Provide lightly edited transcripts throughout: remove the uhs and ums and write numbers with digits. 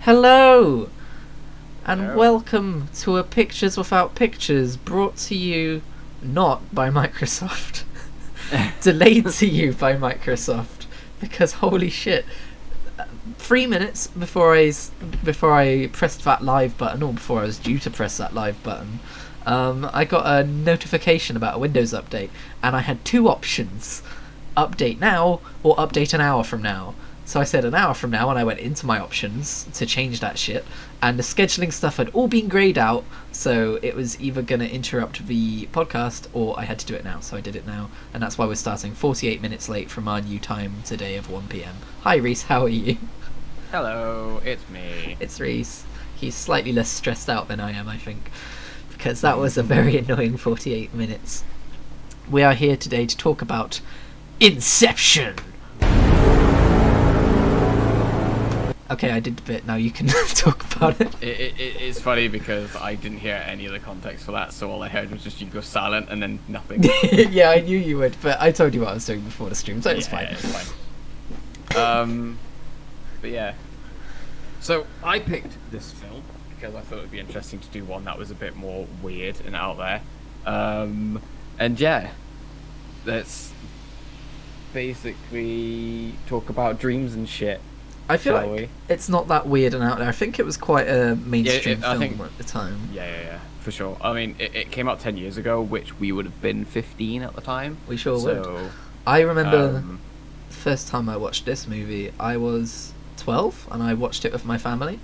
Hello, and Hello. welcome to a Pictures Without Pictures, brought to you not by Microsoft, delayed to you by Microsoft, because holy shit, 3 minutes before I pressed that live button, or before I was due to press that live button, I got a notification about a Windows update, and I had two options: update now or update an hour from now. So I said an hour from now, and I went into my options to change that shit, and the scheduling stuff had all been greyed out, so it was either going to interrupt the podcast or I had to do it now, so I did it now, and that's why we're starting 48 minutes late from our new time today of 1 p.m. Hi Reese, how are you? Hello, it's me. It's Reese. He's slightly less stressed out than I am, I think, because that was a very annoying 48 minutes. We are here today to talk about Inception! Okay, I did the bit, now you can talk about it. It's funny because I didn't hear any of the context for that, so all I heard was just you go silent and then nothing. Yeah, I knew you would, but I told you what I was doing before the stream, so it's fine. Yeah, it's fine. But yeah. So I picked this film because I thought it would be interesting to do one that was a bit more weird and out there. And yeah, let's basically talk about dreams and shit. I feel like it's not that weird and out there. I think it was quite a mainstream film at the time. Yeah, for sure. I mean, it came out 10 years ago, which we would have been 15 at the time. We sure would. I remember the first time I watched this movie, I was 12, and I watched it with my family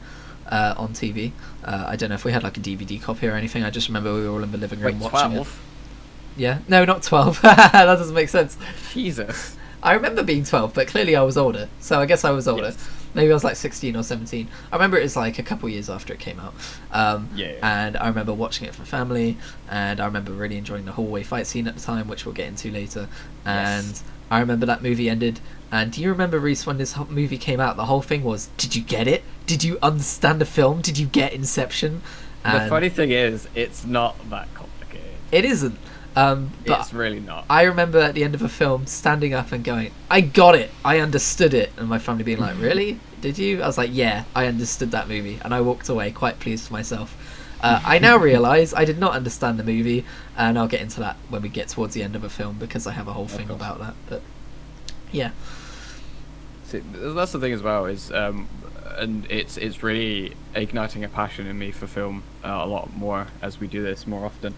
on TV. I don't know if we had like a DVD copy or anything. I just remember we were all in the living room watching 12? it. Yeah? No, not 12. That doesn't make sense. Jesus. I remember being 12, but clearly I was older, so I guess I was older. Yes. Maybe I was like 16 or 17. I remember it was like a couple years after it came out. And I remember watching it with my family, and I remember really enjoying the hallway fight scene at the time, which we'll get into later. And I remember that movie ended. And do you remember, Reese, when this movie came out, the whole thing was, did you get it? Did you understand the film? Did you get Inception? And the funny thing is, it's not that complicated. It isn't. But it's really not. I remember at the end of a film standing up and going, I got it, I understood it, and my family being like, really? Did you? I was like, yeah, I understood that movie, and I walked away quite pleased with myself. I now realise I did not understand the movie, and I'll get into that when we get towards the end of a film, because I have a whole thing about that, but yeah. See, that's the thing as well, is and it's really igniting a passion in me for film a lot more as we do this more often.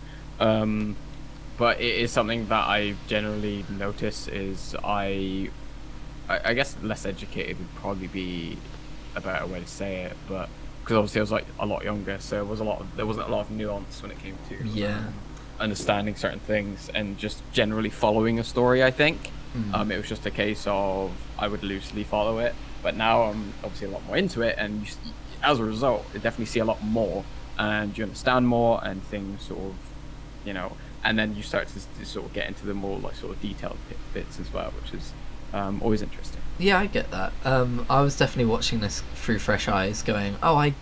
But it is something that I generally notice is I guess less educated would probably be a better way to say it, but because obviously I was like a lot younger, so there wasn't a lot of nuance when it came to understanding certain things and just generally following a story. I think it was just a case of I would loosely follow it, but now I'm obviously a lot more into it, and as a result, you definitely see a lot more, and you understand more, and things sort of, and then you start to sort of get into the more like sort of detailed bits as well, which is always interesting. Yeah, I get that. I was definitely watching this through fresh eyes, going, oh,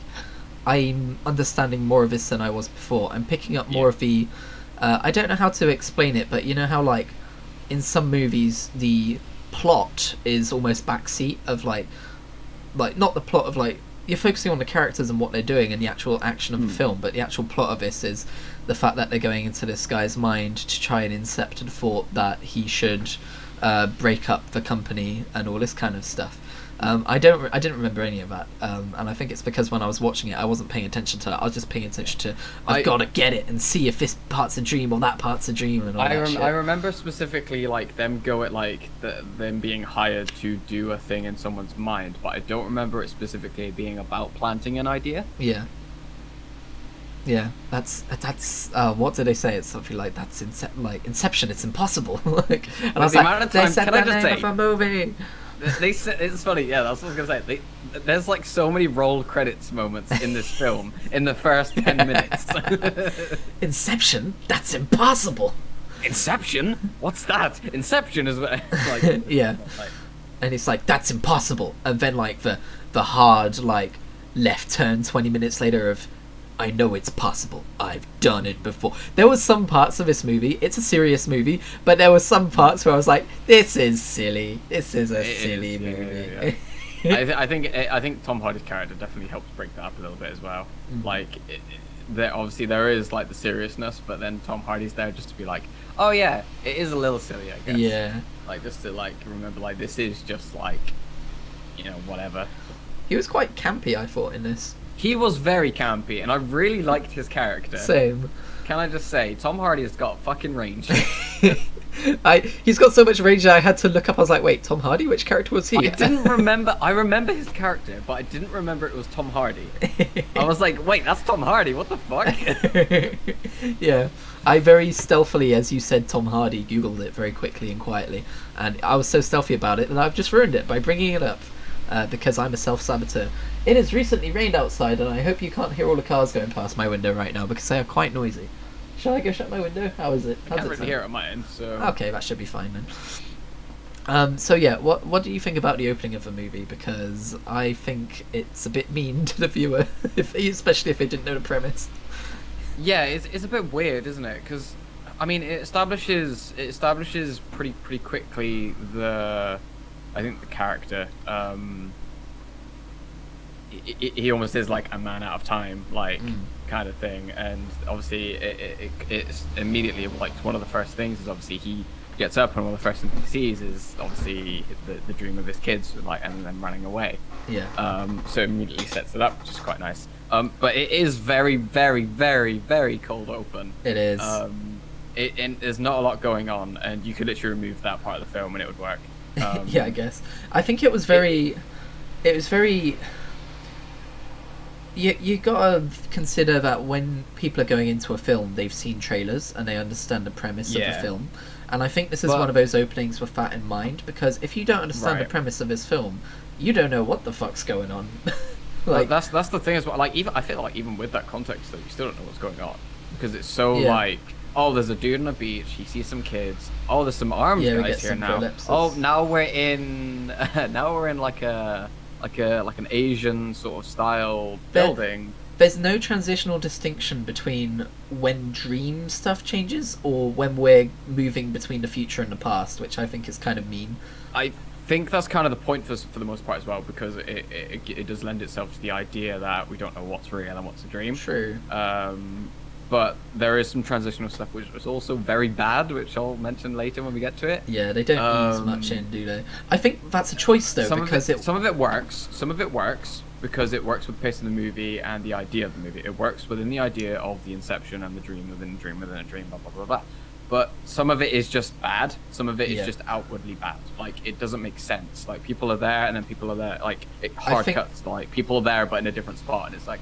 I'm understanding more of this than I was before. I'm picking up more of the... I don't know how to explain it, but you know how, like, in some movies, the plot is almost backseat of, like not the plot of, like, you're focusing on the characters and what they're doing and the actual action of the film, but the actual plot of this is the fact that they're going into this guy's mind to try and incept the thought that he should break up the company and all this kind of stuff. I didn't remember any of that, and I think it's because when I was watching it, I wasn't paying attention to that. I was just paying attention to I've got to get it and see if this part's a dream or that part's a dream and all that shit. I remember specifically like them them being hired to do a thing in someone's mind, but I don't remember it specifically being about planting an idea. Yeah, that's what did they say? It's something like that's Inception. It's impossible. Like, and I was like, they said the name of a movie. They said, it's funny, yeah, that's what I was gonna say. There's like so many roll credits moments in this film in the first 10 minutes. Inception? That's impossible. Inception? What's that? Inception is like yeah, and it's like that's impossible, and then like the hard like left turn 20 minutes later of I know it's possible. I've done it before. There was some parts of this movie, it's a serious movie, but there were some parts where I was like, this is silly. This is a silly movie. I think Tom Hardy's character definitely helps break that up a little bit as well. Mm. Like, obviously there is like the seriousness, but then Tom Hardy's there just to be like, oh yeah, it is a little silly, I guess. Yeah. Like just to like remember, like this is just like, whatever. He was quite campy, I thought, in this. He was very campy, and I really liked his character. Same. Can I just say, Tom Hardy has got fucking range. He's got so much range that I had to look up. I was like, wait, Tom Hardy? Which character was he? I didn't remember. I remember his character, but I didn't remember it was Tom Hardy. I was like, wait, that's Tom Hardy. What the fuck? Yeah. I very stealthily, as you said, Tom Hardy, Googled it very quickly and quietly. And I was so stealthy about it that I've just ruined it by bringing it up. Because I'm a self-saboteur. It has recently rained outside, and I hope you can't hear all the cars going past my window right now, because they are quite noisy. Shall I go shut my window? How is it? I can't really hear it on my end, so... Okay, that should be fine then. So yeah, what do you think about the opening of the movie? Because I think it's a bit mean to the viewer, especially if they didn't know the premise. Yeah, it's a bit weird, isn't it? Because, I mean, it establishes pretty quickly I think the character, he almost is like a man out of time, like kind of thing, and obviously it's immediately like one of the first things is obviously he gets up and one of the first things he sees is obviously the dream of his kids, like, and then running away. Yeah. So it immediately sets it up, which is quite nice. But it is very, very, very, very cold open. It is. And there's not a lot going on, and you could literally remove that part of the film and it would work. Yeah, I guess. I think it was very. You gotta consider that when people are going into a film, they've seen trailers and they understand the premise of the film. And I think this is one of those openings with that in mind, because if you don't understand the premise of this film, you don't know what the fuck's going on. Like that's the thing as well. Like I feel like even with that context, though, you still don't know what's going on because it's so like. Oh, there's a dude on a beach. He sees some kids. Oh, there's some armed guys here now. Ellipsis. Oh, now we're in like an Asian sort of style building. There's no transitional distinction between when dream stuff changes or when we're moving between the future and the past, which I think is kind of mean. I think that's kind of the point for the most part as well, because it does lend itself to the idea that we don't know what's real and what's a dream. True. But there is some transitional stuff which was also very bad, which I'll mention later when we get to it. Yeah, they don't ease much in, do they? I think that's a choice, though, because some of it works. Some of it works because it works with the pace of the movie and the idea of the movie. It works within the idea of the inception and the dream within a dream within a dream, blah, blah, blah, blah. But some of it is just bad. Some of it is just outwardly bad. Like, it doesn't make sense. Like, people are there and then people are there. Like, it cuts. Like, people are there but in a different spot. And it's like...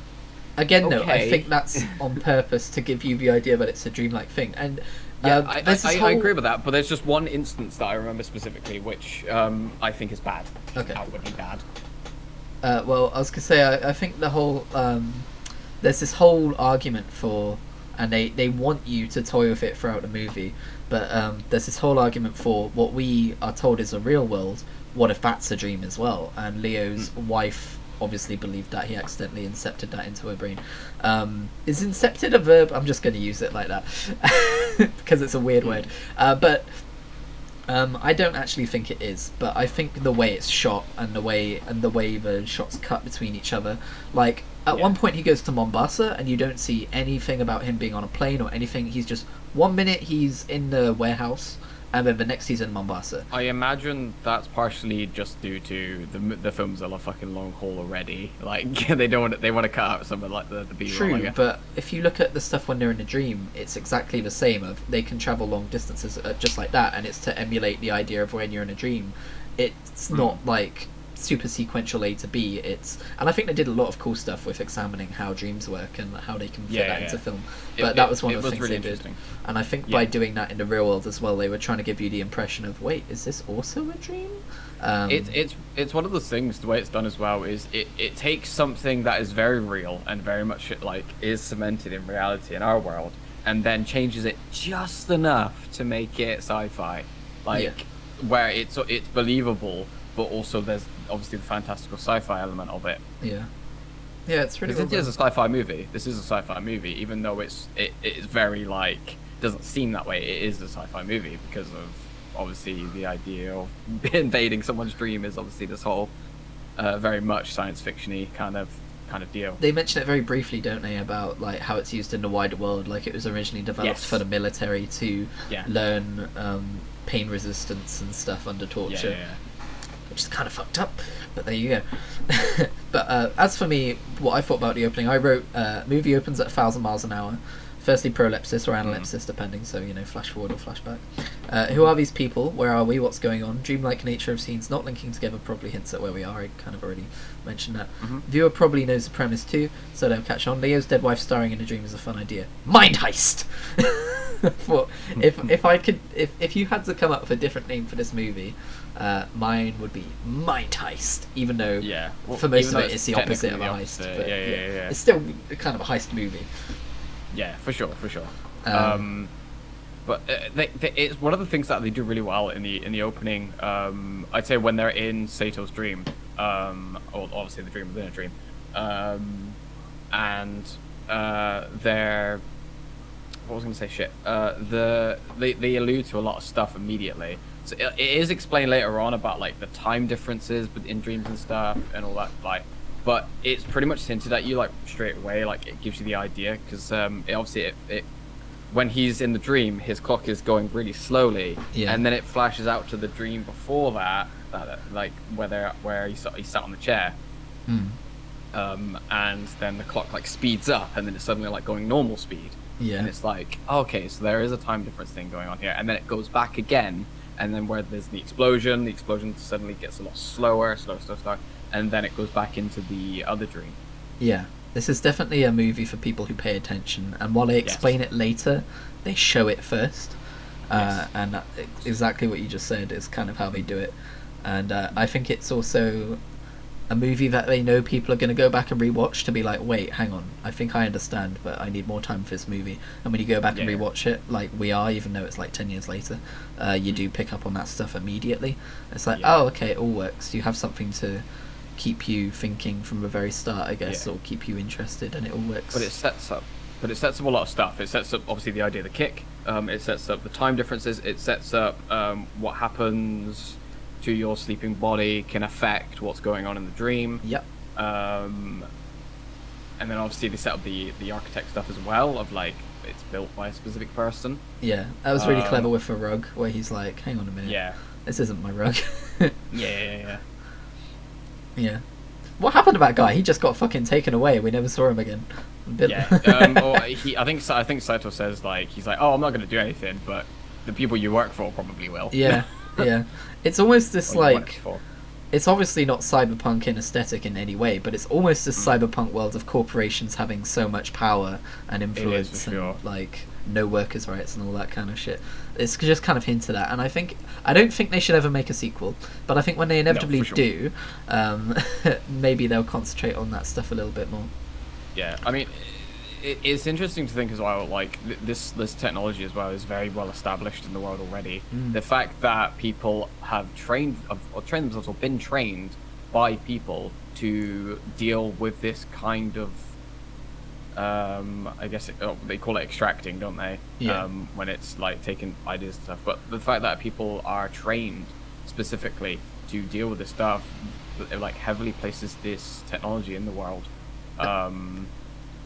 Again, no, I think that's on purpose to give you the idea that it's a dreamlike thing. And I agree with that, but there's just one instance that I remember specifically, which I think is bad. Just outwardly bad. Well, I was going to say, I think the whole... there's this whole argument for... And they want you to toy with it throughout the movie. But there's this whole argument for what we are told is a real world. What if that's a dream as well? And Leo's wife... obviously believed that he accidentally incepted that into her brain. Is incepted a verb? I'm just going to use it like that because it's a weird word. But I don't actually think it is. But I think the way it's shot and the way the shots cut between each other, like at one point he goes to Mombasa and you don't see anything about him being on a plane or anything. He's just 1 minute he's in the warehouse. And then the next he's in Mombasa. I imagine that's partially just due to the films are a fucking long haul already. Like they want to cut out some of like the B-roll. True, but if you look at the stuff when they're in a dream, it's exactly the same. Of they can travel long distances just like that, and it's to emulate the idea of when you're in a dream. It's not like super sequential A to B. And I think they did a lot of cool stuff with examining how dreams work and how they can fit that into film. But that was one of the things they did. And I think by doing that in the real world as well, they were trying to give you the impression of, wait, is this also a dream? It's one of those things. The way it's done as well is it takes something that is very real and very much like is cemented in reality in our world, and then changes it just enough to make it sci-fi, where it's believable. But also, there's obviously the fantastical sci-fi element of it. Yeah, it's really. It is a sci-fi movie. This is a sci-fi movie, even though it is very like doesn't seem that way. It is a sci-fi movie because of obviously the idea of invading someone's dream is obviously this whole very much science fictiony kind of deal. They mention it very briefly, don't they, about like how it's used in the wider world. Like it was originally developed Yes. for the military to Yeah. learn pain resistance and stuff under torture, Yeah. which is kind of fucked up. But there you go. But as for me, what I thought about the opening, I wrote movie opens at 1,000 miles an hour. Firstly, prolepsis or analepsis, depending, so, flash forward or flashback. Who are these people? Where are we? What's going on? Dreamlike nature of scenes not linking together probably hints at where we are. I kind of already mentioned that. Viewer probably knows the premise too, so they'll catch on. Leo's dead wife starring in a dream is a fun idea. Mind heist! For, if you had to come up with a different name for this movie, mine would be Mind Heist, even though Well, for most even of though it it's the opposite of a heist. opposite. But Yeah. it's still kind of a heist movie. Yeah, for sure. But it's one of the things that they do really well in the opening. I'd say when they're in Sato's dream, or obviously the dream within a dream, and they're what was I going to say? Shit. They allude to a lot of stuff immediately. So it is explained later on about like the time differences in dreams and stuff and all that. Like, but it's pretty much hinted at you like straight away. Like it gives you the idea because it when he's in the dream, his clock is going really slowly, and then it flashes out to the dream before that like where he sat on the chair, and then the clock like speeds up, and then it's suddenly like going normal speed. And it's like, okay, so there is a time difference thing going on here, and then it goes back again, and then where there's the explosion suddenly gets a lot slower, and then it goes back into the other dream. Yeah. This is definitely a movie for people who pay attention, and while they explain it later, they show it first. And exactly what you just said is kind of how they do it. And I think it's also a movie that they know people are going to go back and rewatch to be like, wait, hang on, I think I understand, but I need more time for this movie. And when you go back and rewatch it, like we are, even though it's like 10 years later, you do pick up on that stuff immediately. It's like, oh, okay, it all works. You have something to keep you thinking from the very start, I guess, or keep you interested, and it all works. But it sets up a lot of stuff. It sets up obviously the idea of the kick. It sets up the time differences. It sets up what happens to your sleeping body can affect what's going on in the dream. Yep. And then obviously they set up the architect stuff as well, of like it's built by a specific person. Yeah, that was really clever with a rug, where he's like, hang on a minute. Yeah. This isn't my rug. Yeah. What happened to that guy? He just got fucking taken away. We never saw him again. I think Saito says like he's like, oh, I'm not going to do anything, but the people you work for probably will. Yeah. It's almost this like, it's obviously not cyberpunk in aesthetic in any way, but it's almost this cyberpunk world of corporations having so much power and influence, and like no workers' rights and all that kind of shit. It's just kind of hinted at, and I don't think they should ever make a sequel, but I think when they inevitably do, maybe they'll concentrate on that stuff a little bit more. Yeah, I mean, it's interesting to think as well, like this technology as well is very well established in the world already. The fact that people have trained themselves or been trained by people to deal with this kind of I guess they call it extracting, don't they? When it's like taking ideas and stuff. But the fact that people are trained specifically to deal with this stuff, it like heavily places this technology in the world,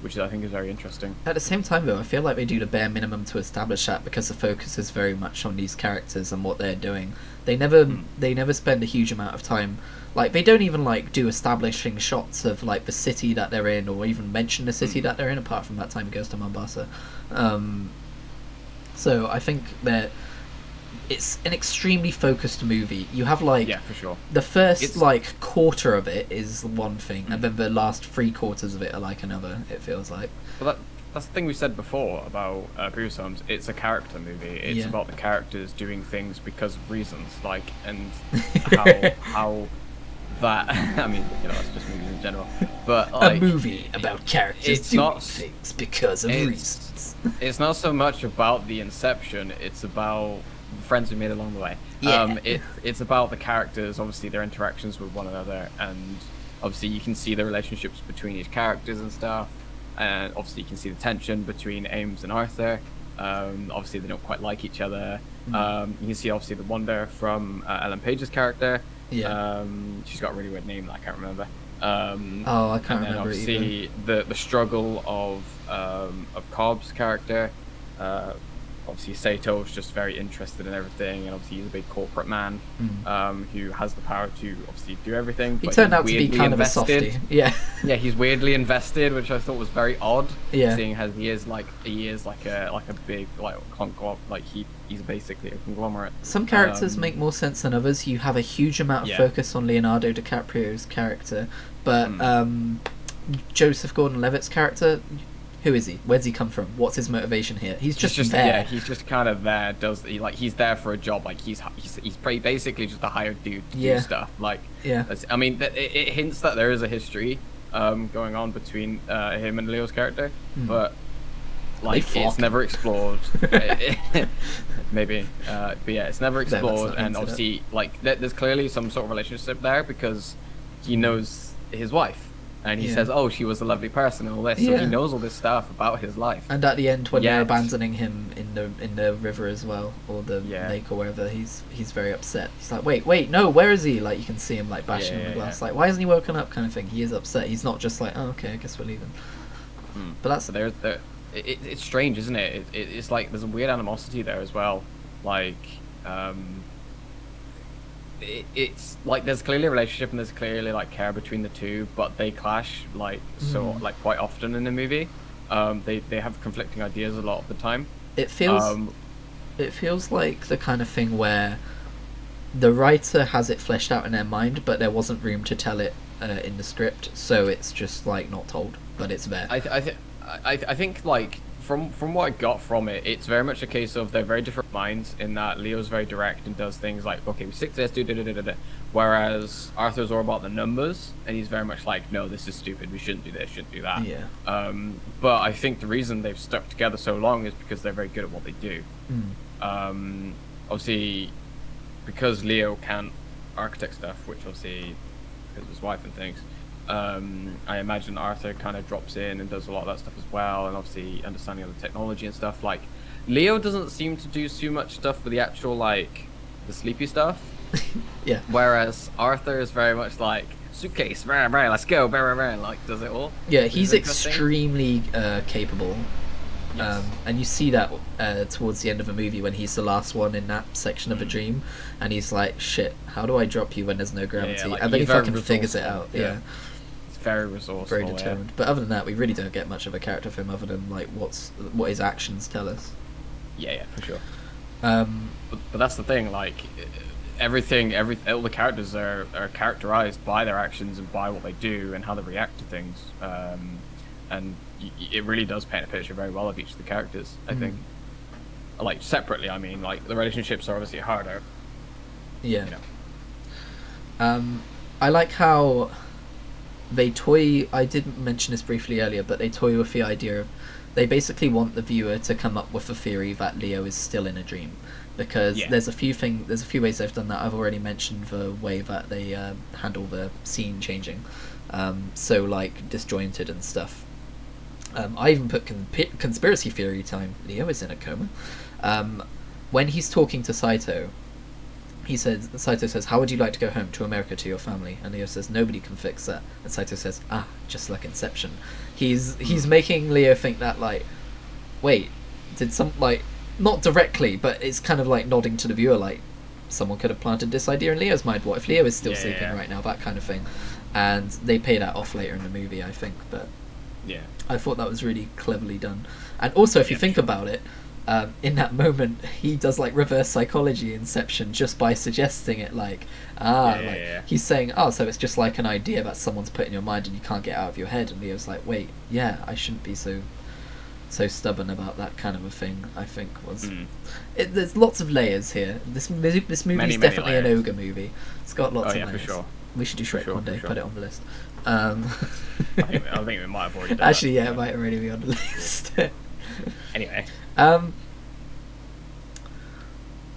which I think is very interesting. At the same time, though, I feel like they do the bare minimum to establish that, because the focus is very much on these characters and what they're doing. They never spend a huge amount of time. Like, they don't even like do establishing shots of like the city that they're in, or even mention the city that they're in, apart from that time he goes to Mombasa. So I think that it's an extremely focused movie. You have like, for sure, the first like quarter of it is one thing, and then the last 3/4 of it are like another. It feels like. Well, that's the thing we said before about previous films. It's a character movie. It's about the characters doing things because of reasons, like, and how that. I mean, that's just movies in general. But like, a movie about characters doing things because of reasons. It's not so much about the Inception. It's about the friends we made along the way. It's about the characters, obviously their interactions with one another, and obviously you can see the relationships between each characters and stuff, and obviously you can see the tension between Ames and Arthur. Obviously they don't quite like each other. You can see obviously the wonder from Ellen Page's character, Yeah. She's got a really weird name that I can't remember. Oh, I can't And then remember it either. obviously the struggle of Cobb's character. Uh, Obviously Sato is just very interested in everything, and obviously he's a big corporate man, Mm. who has the power to obviously do everything, He but turned he's out to be weirdly kind of a invested. softie. Yeah. Yeah, he's weirdly invested, which I thought was very odd, Yeah. seeing as he is like a big like conglomerate, like he's basically a conglomerate. Some characters make more sense than others. You have a huge amount of Yeah. focus on Leonardo DiCaprio's character, but Mm. Joseph Gordon-Levitt's character, who is he? Where's he come from? What's his motivation here? He's just there. Yeah, he's just kind of there. He's there for a job? Like he's pretty basically just a hired dude to Yeah. do stuff. Like Yeah. I mean, it hints that there is a history going on between him and Leo's character, but like fuck. it's never explored. Maybe, but yeah, it's never No, that's explored. not And hinted at. obviously, like there's clearly some sort of relationship there because he knows his wife. And he Yeah. says, "Oh, she was a lovely person," and all this. So Yeah. he knows all this stuff about his life. And at the end, when they're Yet- abandoning him in the river as well, or the Yeah. lake or wherever, he's very upset. He's like, wait, no, where is he? Like you can see him like bashing on the glass, like why hasn't he woken up? Kind of thing. He is upset. He's not just like, oh, okay, I guess we're leaving. But that's So it's strange, isn't it? It's like there's a weird animosity there as well. Like, it's like there's clearly a relationship and there's clearly like care between the two, but they clash like like quite often in the movie. They have conflicting ideas a lot of the time. it feels like the kind of thing where the writer has it fleshed out in their mind, but there wasn't room to tell it in the script, so it's just like not told, but it's there. I think like from what I got from it, it's very much a case of they're very different minds in that Leo's very direct and does things like, okay, we stick to this, do da da da da da, whereas Arthur's all about the numbers and he's very much like, no, this is stupid, we shouldn't do this, shouldn't do that. Yeah. But I think the reason they've stuck together so long is because they're very good at what they do. Obviously, because Leo can't architect stuff, which obviously because of his wife and things. I imagine Arthur kind of drops in and does a lot of that stuff as well, and obviously understanding of the technology and stuff. Like, Leo doesn't seem to do too much stuff with the actual, like, the sleepy stuff. Yeah. Whereas Arthur is very much like, suitcase, rah, rah, let's go, rah, rah, rah, like, does it all. Yeah, Which he's is interesting. extremely capable. Yes. And you see that towards the end of a movie when he's the last one in that section of a dream, and he's like, shit, how do I drop you when there's no gravity? like, and then he he's very fucking figures it out. resourceful, Yeah. He's very resourceful, Very yeah. determined. But other than that, we really don't get much of a character for him other than like what his actions tell us. Yeah, for sure. Um, But that's the thing, like, all the characters are characterized by their actions and by what they do and how they react to things. And it really does paint a picture very well of each of the characters, I think. Like, separately, I mean, like, the relationships are obviously harder. yeah. You know. I like how they toy. I did mention this briefly earlier, but they toy with the idea of they basically want the viewer to come up with a theory that Leo is still in a dream, because Yeah. there's a few ways they've done that. I've already mentioned the way that they handle the scene changing, so like disjointed and stuff. I even put conspiracy theory time. Leo is in a coma. When he's talking to Saito, Saito says, "How would you like to go home to America to your family?" And Leo says, "Nobody can fix that." And Saito says, "Ah, just like Inception." He's making Leo think that, like, wait, did some, like, not directly, but it's kind of like nodding to the viewer, like, someone could have planted this idea in Leo's mind. What if Leo is still sleeping right now? That kind of thing. And they pay that off later in the movie, I think. But Yeah. I thought that was really cleverly done. And also, if you think about it, in that moment, he does like reverse psychology Inception just by suggesting it, like, he's saying, oh, so it's just like an idea that someone's put in your mind and you can't get out of your head. And Leo's like, wait, yeah, I shouldn't be so stubborn about that kind of a thing. I think was there's lots of layers here. This movie is Many definitely an layers. ogre movie. It's got lots of yeah, layers. for sure. We should do Shrek sure, one day. for sure. Put it on the list. I think we might have already done Actually, that. yeah, it might already be on the list. Anyway.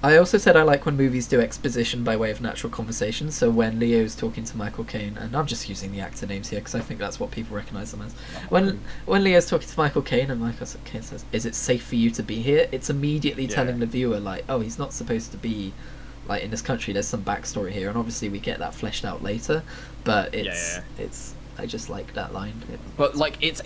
I also said I like when movies do exposition by way of natural conversation. So when Leo's talking to Michael Caine, and I'm just using the actor names here because I think that's what people recognise them as. When Leo's talking to Michael Caine and Michael Caine says, "Is it safe for you to be here?" It's immediately telling the viewer, like, oh, he's not supposed to be like in this country there's some backstory here, and obviously we get that fleshed out later, but it's I just like that line. But like it's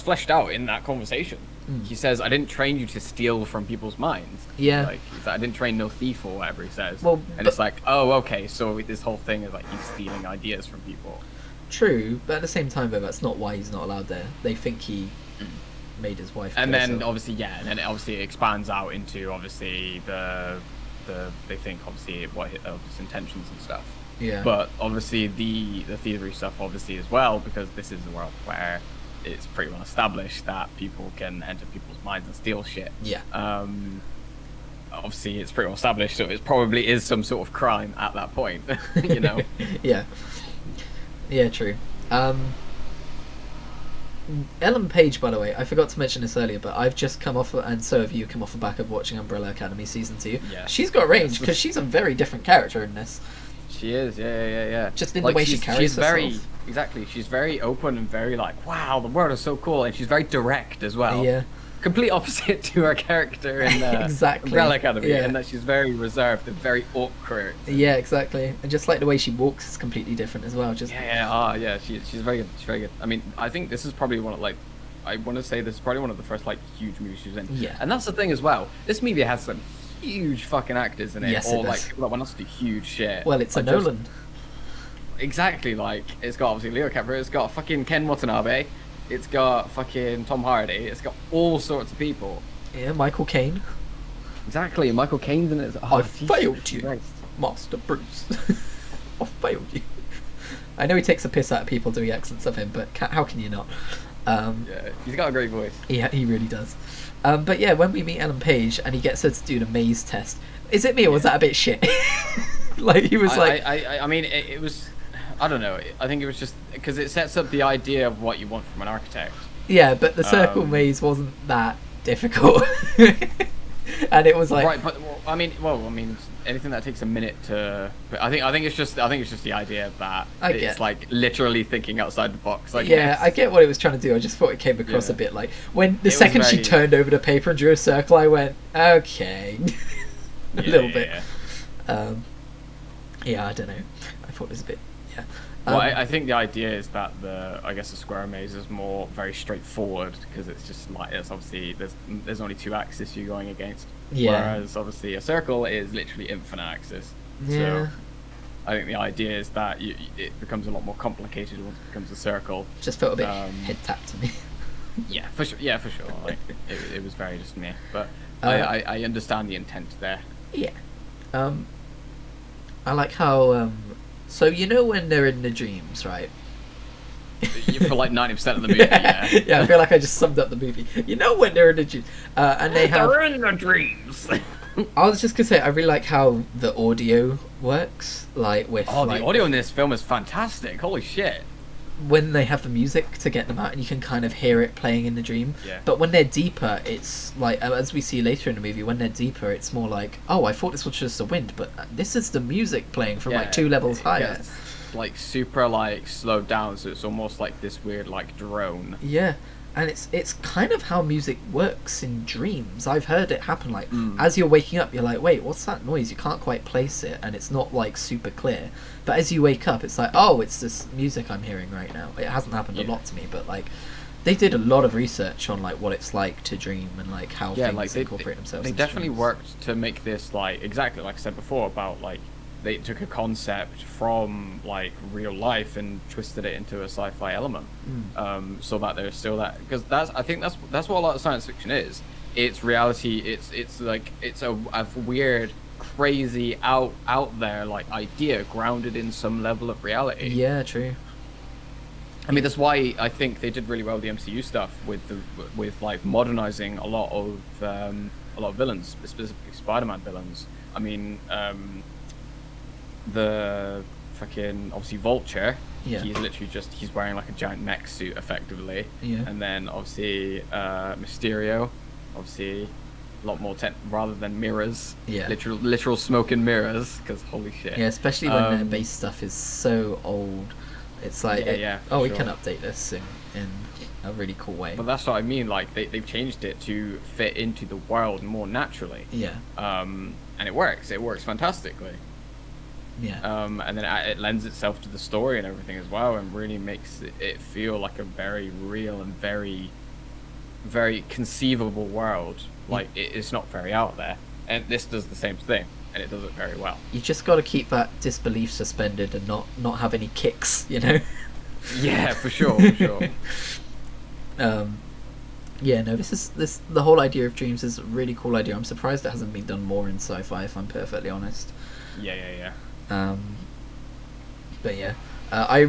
fleshed out in that conversation. He says, "I didn't train you to steal from people's minds." Yeah. Like I didn't train no thief or whatever he says. Well, and it's like, oh, okay, so this whole thing is like he's stealing ideas from people. True, but at the same time, though, that's not why he's not allowed there. They think he made his wife. And then herself. obviously, and then it obviously expands out into obviously the they think obviously what his intentions and stuff. Yeah. But obviously the thievery stuff obviously as well, because this is a world where it's pretty well established that people can enter people's minds and steal shit. Yeah. Obviously it's pretty well established, so it probably is some sort of crime at that point. You know. Yeah. Yeah. True. Ellen Page, by the way, I forgot to mention this earlier, but I've just come off, and so have you, come off the back of watching Umbrella Academy season 2. Yeah. She's got range because she's a very different character in this. She is, yeah. Just in the way she carries she's herself. very exactly. She's very open and very like, wow, the world is so cool, and she's very direct as well. Yeah. Complete opposite to her character in Exactly. Umbrella Academy, Yeah. and that she's very reserved and very awkward. Yeah, exactly. And just like the way she walks is completely different as well. Just She's very good. She's very good. I mean, I think this is probably one of like, I want to say this is probably one of the first like huge movies she was in. Yeah. And that's the thing as well. This movie has some huge fucking actors in it, Yes, or it like does. people that went on to do huge shit. well, it's a Like, just- Nolan. Exactly, like it's got obviously Leo DiCaprio, it's got fucking Ken Watanabe, it's got fucking Tom Hardy, it's got all sorts of people. Yeah, Michael Caine. Exactly, Michael Caine's in it. I failed you, Christ. Master Bruce. I failed you. I know he takes a piss out of people doing accents of him, but how can you not? Yeah, he's got a great voice. Yeah, he really does. But yeah, when we meet Ellen Page and he gets her to do the maze test, is it me or was that a bit shit? Like he was I mean, it was. I don't know. I think it was just because it sets up the idea of what you want from an architect. yeah, but the circle maze wasn't that difficult, and it was like Right, but I mean, anything that takes a minute to. But I think it's just the idea that it's like literally thinking outside the box. I guess. I get what it was trying to do. I just thought it came across Yeah. a bit like when the It was second she very- turned over the paper and drew a circle, I went okay, a little bit. Yeah, I don't know. I thought it was a bit. Yeah. Well, I think the idea is that the square maze is more very straightforward because it's just like it's obviously there's only two axes you're going against. Yeah. Whereas obviously a circle is literally infinite axis. Yeah. So I think the idea is that it becomes a lot more complicated once it becomes a circle. Just felt a bit Um, head tap to me. Yeah, for sure. Yeah, for sure. Like it was very just me, but I understand the intent there. Yeah. I like how so you know when they're in the dreams, right? For like 90% of the movie. Yeah. Yeah, I feel like I just summed up the movie. You know when they're in the dreams, and they have. They're in the dreams. I was just gonna say I really like how the audio works, like with The audio in this film is fantastic. Holy shit. when they have the music to get them out, and you can kind of hear it playing in the dream. Yeah. But when they're deeper, it's like as we see later in the movie, when they're deeper, it's more like, oh, I thought this was just the wind, but this is the music playing from like 2 levels higher. It's like super like slowed down, so it's almost like this weird like drone. Yeah, and it's kind of how music works in dreams. I've heard it happen. Like as you're waking up, you're like, wait, what's that noise? You can't quite place it, and it's not like super clear. But as you wake up, it's like, oh, it's this music I'm hearing right now. It hasn't happened a lot to me, but like they did a lot of research on like what it's like to dream and like how things like incorporate themselves. They into definitely dreams. worked to make this like exactly like I said before about like they took a concept from like real life and twisted it into a sci-fi element, so that there's still that because I think that's what a lot of science fiction is. It's reality. It's like it's a weird, crazy out there like idea grounded in some level of reality. Yeah, true. I mean, that's why I think they did really well with the MCU stuff with like modernizing a lot of villains, specifically Spider-Man villains. I mean, the fucking obviously Vulture. Yeah. He's literally he's wearing like a giant mech suit effectively. Yeah. And then obviously Mysterio, obviously a lot more rather than mirrors. Yeah. Literal smoke and mirrors because holy shit. Yeah, especially when their base stuff is so old. It's like, for we sure. can update this in a really cool way. But that's what I mean. Like they've changed it to fit into the world more naturally. Yeah. And it works. It works fantastically. Yeah. And then it lends itself to the story and everything as well, and really makes it feel like a very real and very, very conceivable world. Like it's not very out there, and this does the same thing, and it does it very well. You just got to keep that disbelief suspended and not have any kicks, you know. Yeah, for sure, for sure. Yeah, no, the whole idea of dreams is a really cool idea. I'm surprised it hasn't been done more in sci-fi, if I'm perfectly honest. Yeah. But yeah, I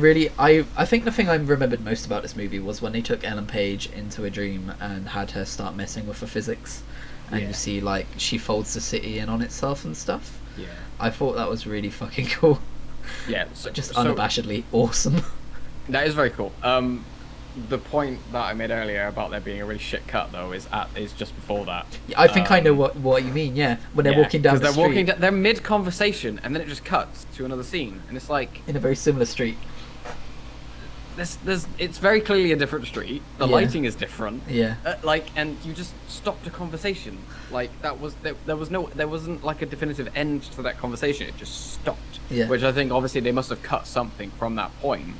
think the thing I remembered most about this movie was when they took Ellen Page into a dream and had her start messing with the physics, and you see like she folds the city in on itself and stuff. Yeah. I thought that was really fucking cool. Yeah, just unabashedly awesome. That is very cool. The point that I made earlier about there being a really shit cut though is just before that. Yeah, I think I know what you mean. Yeah, when they're walking down the street. They're mid conversation and then it just cuts to another scene, and it's like in a very similar street. It's very clearly a different street. The lighting is different. Yeah. And you just stopped a conversation. Like there wasn't like a definitive end to that conversation. It just stopped. Yeah. Which I think obviously they must have cut something from that point.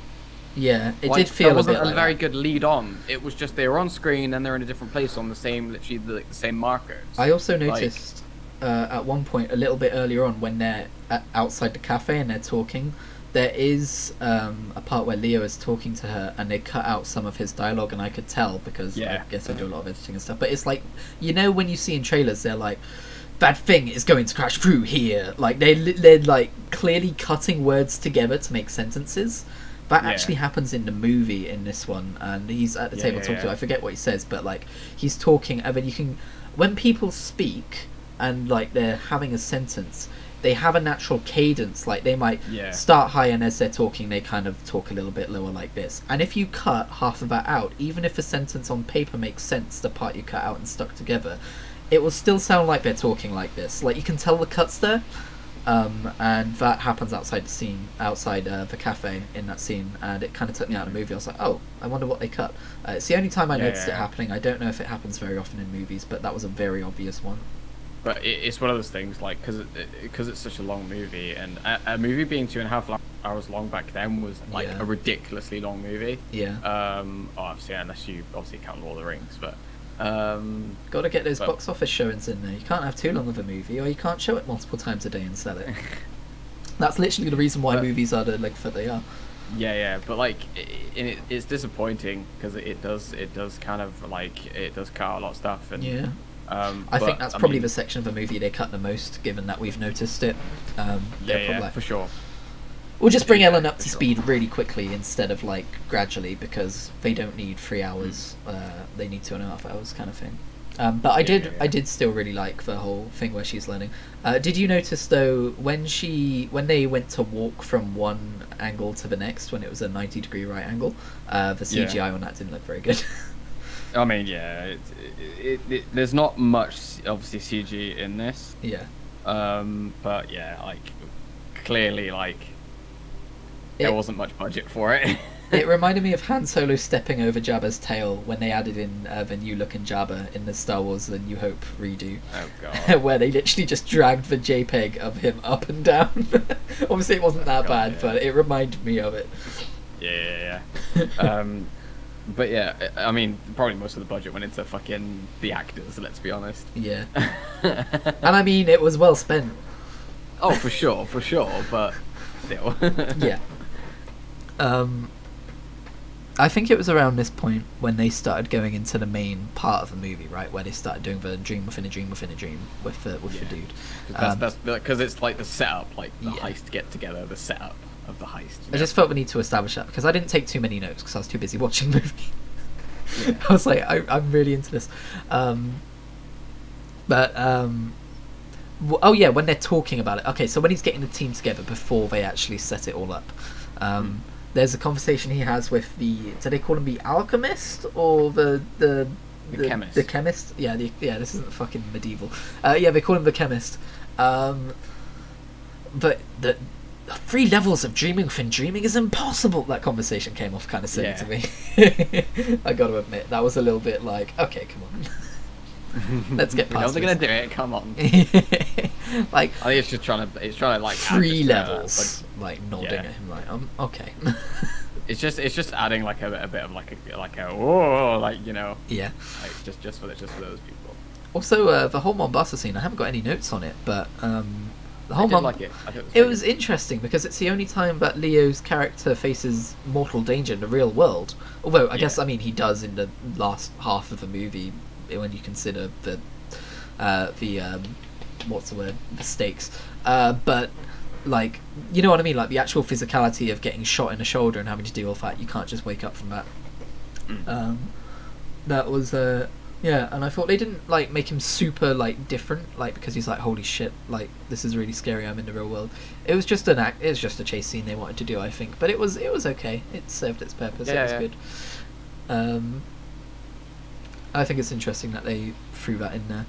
Yeah, it did feel wasn't a bit like very that. good lead on. It was just they were on screen and they're in a different place on the same the same markers. I also noticed at one point a little bit earlier on when they're outside the cafe and they're talking, there is a part where Leo is talking to her and they cut out some of his dialogue, and I could tell because I guess I do a lot of editing and stuff. But it's like, you know, when you see in trailers they're like, "That thing is going to crash through here," like they're like clearly cutting words together to make sentences. That actually happens in the movie in this one, and he's at the table talking to, I forget what he says, but like he's talking, and then you can, when people speak and like they're having a sentence, they have a natural cadence, like they might start high and as they're talking they kind of talk a little bit lower like this, and if you cut half of that out, even if a sentence on paper makes sense, the part you cut out and stuck together, it will still sound like they're talking like this. Like you can tell the cuts there. And that happens outside the cafe in that scene, and it kind of took me out of the movie. I was like, oh, I wonder what they cut. It's the only time I noticed it happening. I don't know if it happens very often in movies, but that was a very obvious one. But it's one of those things, like, because it's such a long movie, and a movie being 2.5 hours long back then was like a ridiculously long movie. Yeah. Obviously, unless you obviously count Lord of the Rings, but. Got to get those box office showings in there. You can't have too long of a movie, or you can't show it multiple times a day and sell it. That's literally the reason why movies are the length that they are. Yeah, but like, it's disappointing because it does kind of like it does cut out a lot of stuff. And, I think that's probably the section of the movie they cut the most, given that we've noticed it. For sure. We'll just bring Ellen up to speed really quickly instead of like gradually, because they don't need 3 hours. They need 2.5 hours, kind of thing. But I did still really like the whole thing where she's learning. Did you notice though when they went to walk from one angle to the next, when it was a 90-degree right angle, the CGI on that didn't look very good. I mean, there's not much obviously CG in this. Yeah. But yeah, like clearly like. There wasn't much budget for it. It reminded me of Han Solo stepping over Jabba's tail when they added in the new look in Jabba in the Star Wars The New Hope redo. Oh god. Where they literally just dragged the JPEG of him up and down. Obviously it wasn't that bad, but it reminded me of it. Yeah. But yeah, I mean, probably most of the budget went into fucking the actors, let's be honest. Yeah. And I mean, it was well spent. Oh, for sure, but still. Yeah. I think it was around this point when they started going into the main part of the movie, right, where they started doing the dream within a dream within a dream with the dude. That's because it's like the setup, like the heist get together, the setup of the heist. I just felt the need to establish that because I didn't take too many notes because I was too busy watching the movie. I was like, I'm really into this. Oh yeah, when they're talking about it. Okay, so when he's getting the team together before they actually set it all up, there's a conversation he has with the. Do they call him the alchemist or the chemist? The chemist. Yeah, this isn't fucking medieval. They call him the chemist. But the 3 levels of dreaming within dreaming is impossible. That conversation came off kind of silly to me. I got to admit, that was a little bit like, okay, come on. Let's get past They're going to do it, come on. Like I think it's trying to like add 3 just, levels, like nodding yeah. at him, like okay. It's just adding like a bit of like a oh, like, you know, Yeah. like just for those people. Also, the whole Mombasa scene, I haven't got any notes on it, but the I whole did like it. I thought it was interesting because it's the only time that Leo's character faces mortal danger in the real world. Although I guess, I mean, he does in the last half of the movie when you consider the what's the word, the stakes. But like, you know what I mean, like the actual physicality of getting shot in the shoulder and having to deal with that, you can't just wake up from that. That was yeah, and I thought they didn't like make him super like different, like because he's like, holy shit, like this is really scary, I'm in the real world. It was just it was just a chase scene they wanted to do, I think, but it was okay. It served its purpose. Yeah, it was good. I think it's interesting that they threw that in there.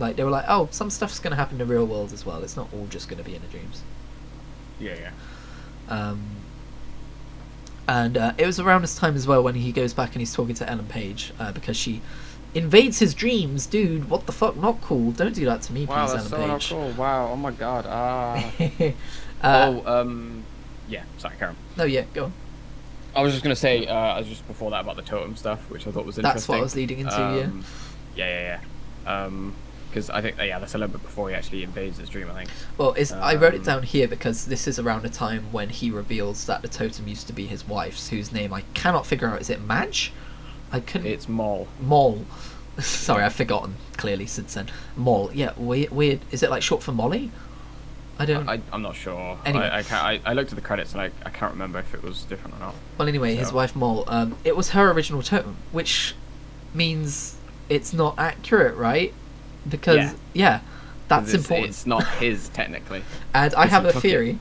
Like they were like, oh, some stuff's going to happen in the real world as well. It's not all just going to be in the dreams. Yeah. And it was around this time as well when he goes back and he's talking to Ellen Page because she invades his dreams. Dude, what the fuck? Not cool. Don't do that to me, Wow, please, that's Ellen so Page. not cool. Wow. Oh my god. Yeah. Sorry, Karen. No, yeah, go on. I was just gonna say, just before that about the totem stuff, which I thought was interesting. That's what I was leading into. Yeah. Because I think that's a little bit before he actually invades his dream. I think. Well, I wrote it down here because this is around the time when he reveals that the totem used to be his wife's, whose name I cannot figure out. Is it Madge? I couldn't. It's Moll. Moll. Sorry, I've forgotten clearly since then. Moll. Yeah, weird. Is it like short for Molly? I don't. I'm not sure. Anyway. I looked at the credits and I can't remember if it was different or not. Well, anyway, his wife Moll. It was her original totem, which means it's not accurate, right? Because that's important. It's not his technically. And I have a theory,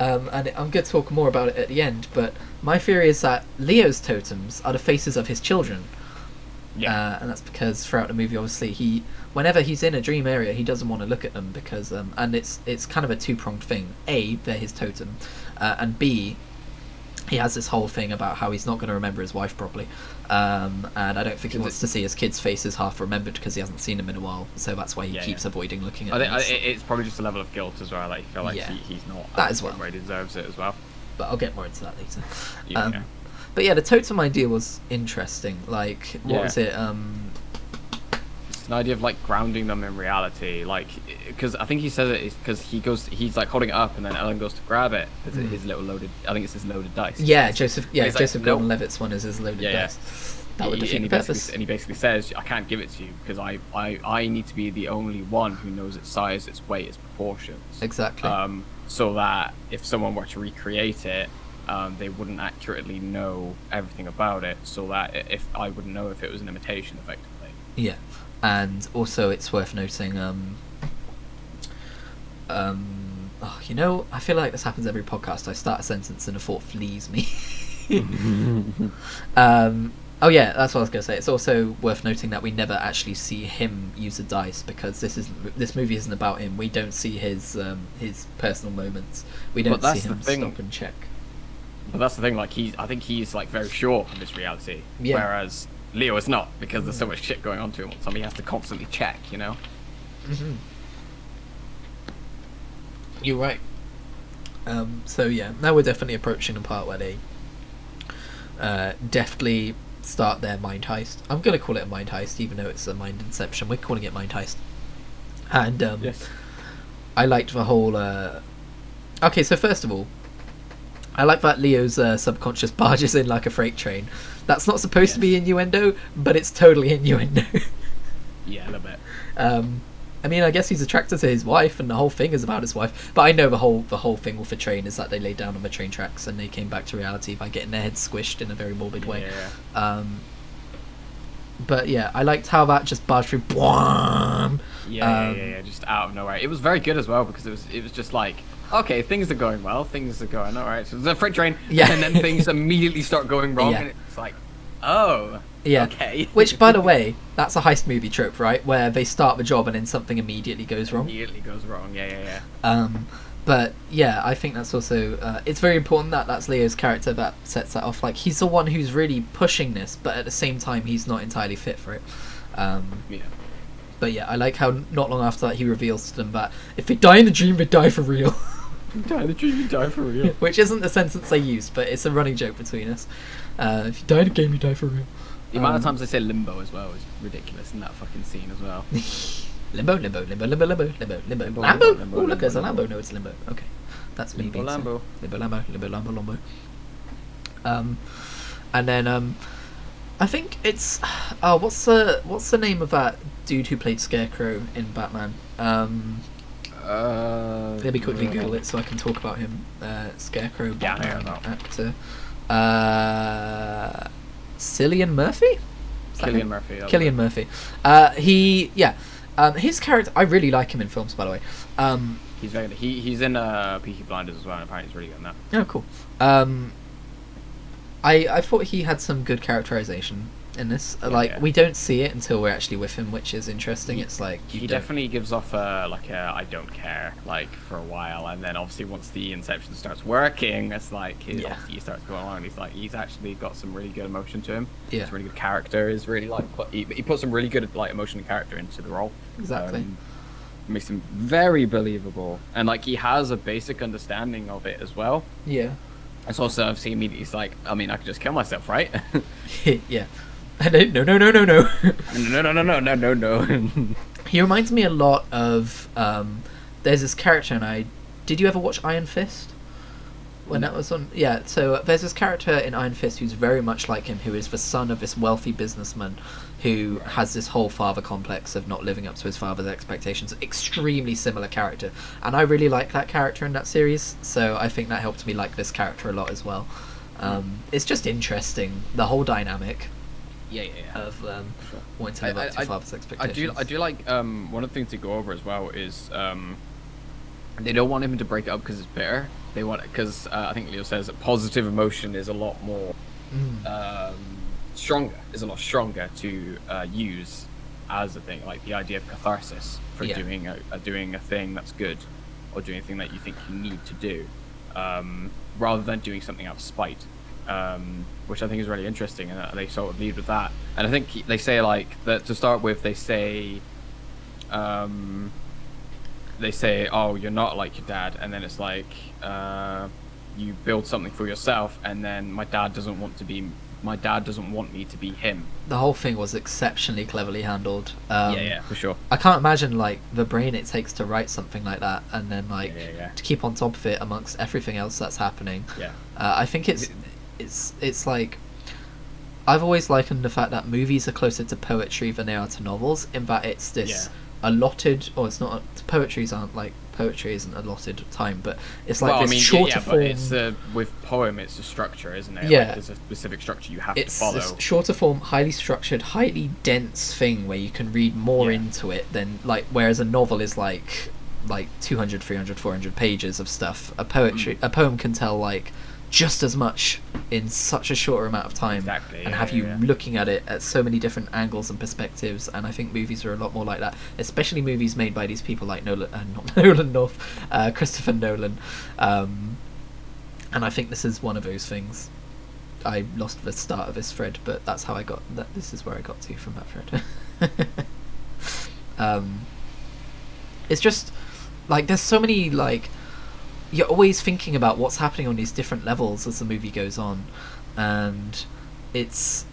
and I'm going to talk more about it at the end. But my theory is that Leo's totems are the faces of his children. Yeah. And that's because throughout the movie, obviously, whenever he's in a dream area, he doesn't want to look at them because, and it's kind of a two-pronged thing. A, they're his totem, and B, he has this whole thing about how he's not going to remember his wife properly, and I don't think he wants to see his kids' faces half remembered because he hasn't seen them in a while. So that's why he keeps avoiding looking at them. I think it's probably just a level of guilt as well. Like, I feel like he's not that as well where he deserves it as well. But I'll get more into that later. Yeah. But yeah, the totem idea was interesting. Like, what was it? It's an idea of like grounding them in reality, like because I think he says it is because he's like holding it up and then Ellen goes to grab it. It's his little loaded. I think it's his loaded dice. Yeah, Joseph like, Gordon-Levitt's one is his loaded dice. That would defeat the purpose. And he basically says, I can't give it to you because I need to be the only one who knows its size, its weight, its proportions. Exactly. So that if someone were to recreate it, they wouldn't accurately know everything about it, so that if I wouldn't know if it was an imitation, effectively. Yeah, and also it's worth noting. You know, I feel like this happens every podcast. I start a sentence and a thought flees me. Oh yeah, that's what I was going to say. It's also worth noting that we never actually see him use a dice because this movie isn't about him. We don't see his personal moments. We don't see him stop and check. But that's the thing. Like I think he's like very sure of his reality, whereas Leo is not because there's so much shit going on to him. So he has to constantly check. You know. Mm-hmm. You're right. So yeah, now we're definitely approaching the part where they deftly start their mind heist. I'm going to call it a mind heist, even though it's a mind inception. We're calling it mind heist. And yes. I liked the whole... Okay, so first of all, I like that Leo's subconscious barges in like a freight train. That's not supposed to be innuendo, but it's totally innuendo. Yeah, a little bit. I mean, I guess he's attracted to his wife, and the whole thing is about his wife. But I know the whole thing with the train is that they laid down on the train tracks and they came back to reality by getting their heads squished in a very morbid way. Yeah. But yeah, I liked how that just barged through. Bwam! Yeah, just out of nowhere. It was very good as well because it was just like, okay, things are going well, things are going all right. So there's a freight train, and then things immediately start going wrong, and it's like, oh. Yeah. Okay. Which, by the way, that's a heist movie trope, right? Where they start the job and then something immediately goes wrong. Yeah. But yeah, I think that's also it's very important that that's Leo's character that sets that off. Like, he's the one who's really pushing this, but at the same time, he's not entirely fit for it. Yeah. But yeah, I like how not long after that he reveals to them that if they die in the dream, they die for real. You die in the dream, you die for real. Which isn't the sentence they used, but it's a running joke between us. If you die in a game, you die for real. The amount of times they say limbo as well is ridiculous in that fucking scene as well. Limbo, limbo, limbo, limbo, limbo, limbo, limbo, Limbo, Lambo. limbo, Oh, look, there's a limbo. Lambo. No, it's Limbo. Okay, that's me Limbo being Lambo. Limbo, Lambo, Limbo, Lambo, Lambo. And then I think it's what's the name of that dude who played Scarecrow in Batman? Let me quickly Google it so I can talk about him. Scarecrow Batman actor. Cillian Murphy? Cillian Murphy. Cillian Murphy. His character, I really like him in films, by the way. He's very good. He's in Peaky Blinders as well, and apparently he's really good in that. Oh, cool. I thought he had some good characterization in this. We don't see it until we're actually with him, which is interesting. It's like he definitely gives off like a I don't care like for a while, and then obviously once the Inception starts working, it's like obviously he starts going on. He's actually got some really good emotion to him. Yeah, it's really good character. Is really like he puts some really good like emotion and character into the role. Exactly. Makes him very believable, and like he has a basic understanding of it as well. Yeah. It's also I've seen immediately. He's like, I mean, I could just kill myself, right? Yeah. No. No. He reminds me a lot of there's this character, and did you ever watch Iron Fist? When that was on, yeah. So there's this character in Iron Fist who's very much like him, who is the son of this wealthy businessman, who has this whole father complex of not living up to his father's expectations. Extremely similar character, and I really like that character in that series. So I think that helped me like this character a lot as well. It's just interesting, the whole dynamic. Yeah. Of wanting to live up to father's expectations. I do like one of the things to go over as well is they don't want him to break it up because it's bitter. They want it because I think Leo says that positive emotion is a lot more stronger. Is a lot stronger to use as a thing, like the idea of catharsis for doing a thing that's good, or doing a thing that you think you need to do, rather than doing something out of spite. Which I think is really interesting, and they sort of lead with that. And I think they say like that to start with. They say, oh, you're not like your dad, and then it's like you build something for yourself, and then my dad doesn't want me to be him. The whole thing was exceptionally cleverly handled. Yeah, for sure. I can't imagine like the brain it takes to write something like that, and then like to keep on top of it amongst everything else that's happening. Yeah, I think it's like I've always likened the fact that movies are closer to poetry than they are to novels, in that it's this allotted, or it's not. Poetries aren't like poetry isn't allotted time, but it's like shorter form. But it's with poem, it's a structure, isn't it? Yeah, like, there's a specific structure you have to follow. It's this shorter form, highly structured, highly dense thing where you can read more into it than like. Whereas a novel is like 200, 300, 400 pages of stuff. A poem can tell like just as much in such a shorter amount of time, and have you looking at it at so many different angles and perspectives. And I think movies are a lot more like that, especially movies made by these people like Christopher Nolan, and I think this is one of those things. I lost the start of this thread, but that's how I got that. This is where I got to from that thread. It's just like there's so many like. You're always thinking about what's happening on these different levels as the movie goes on, and it's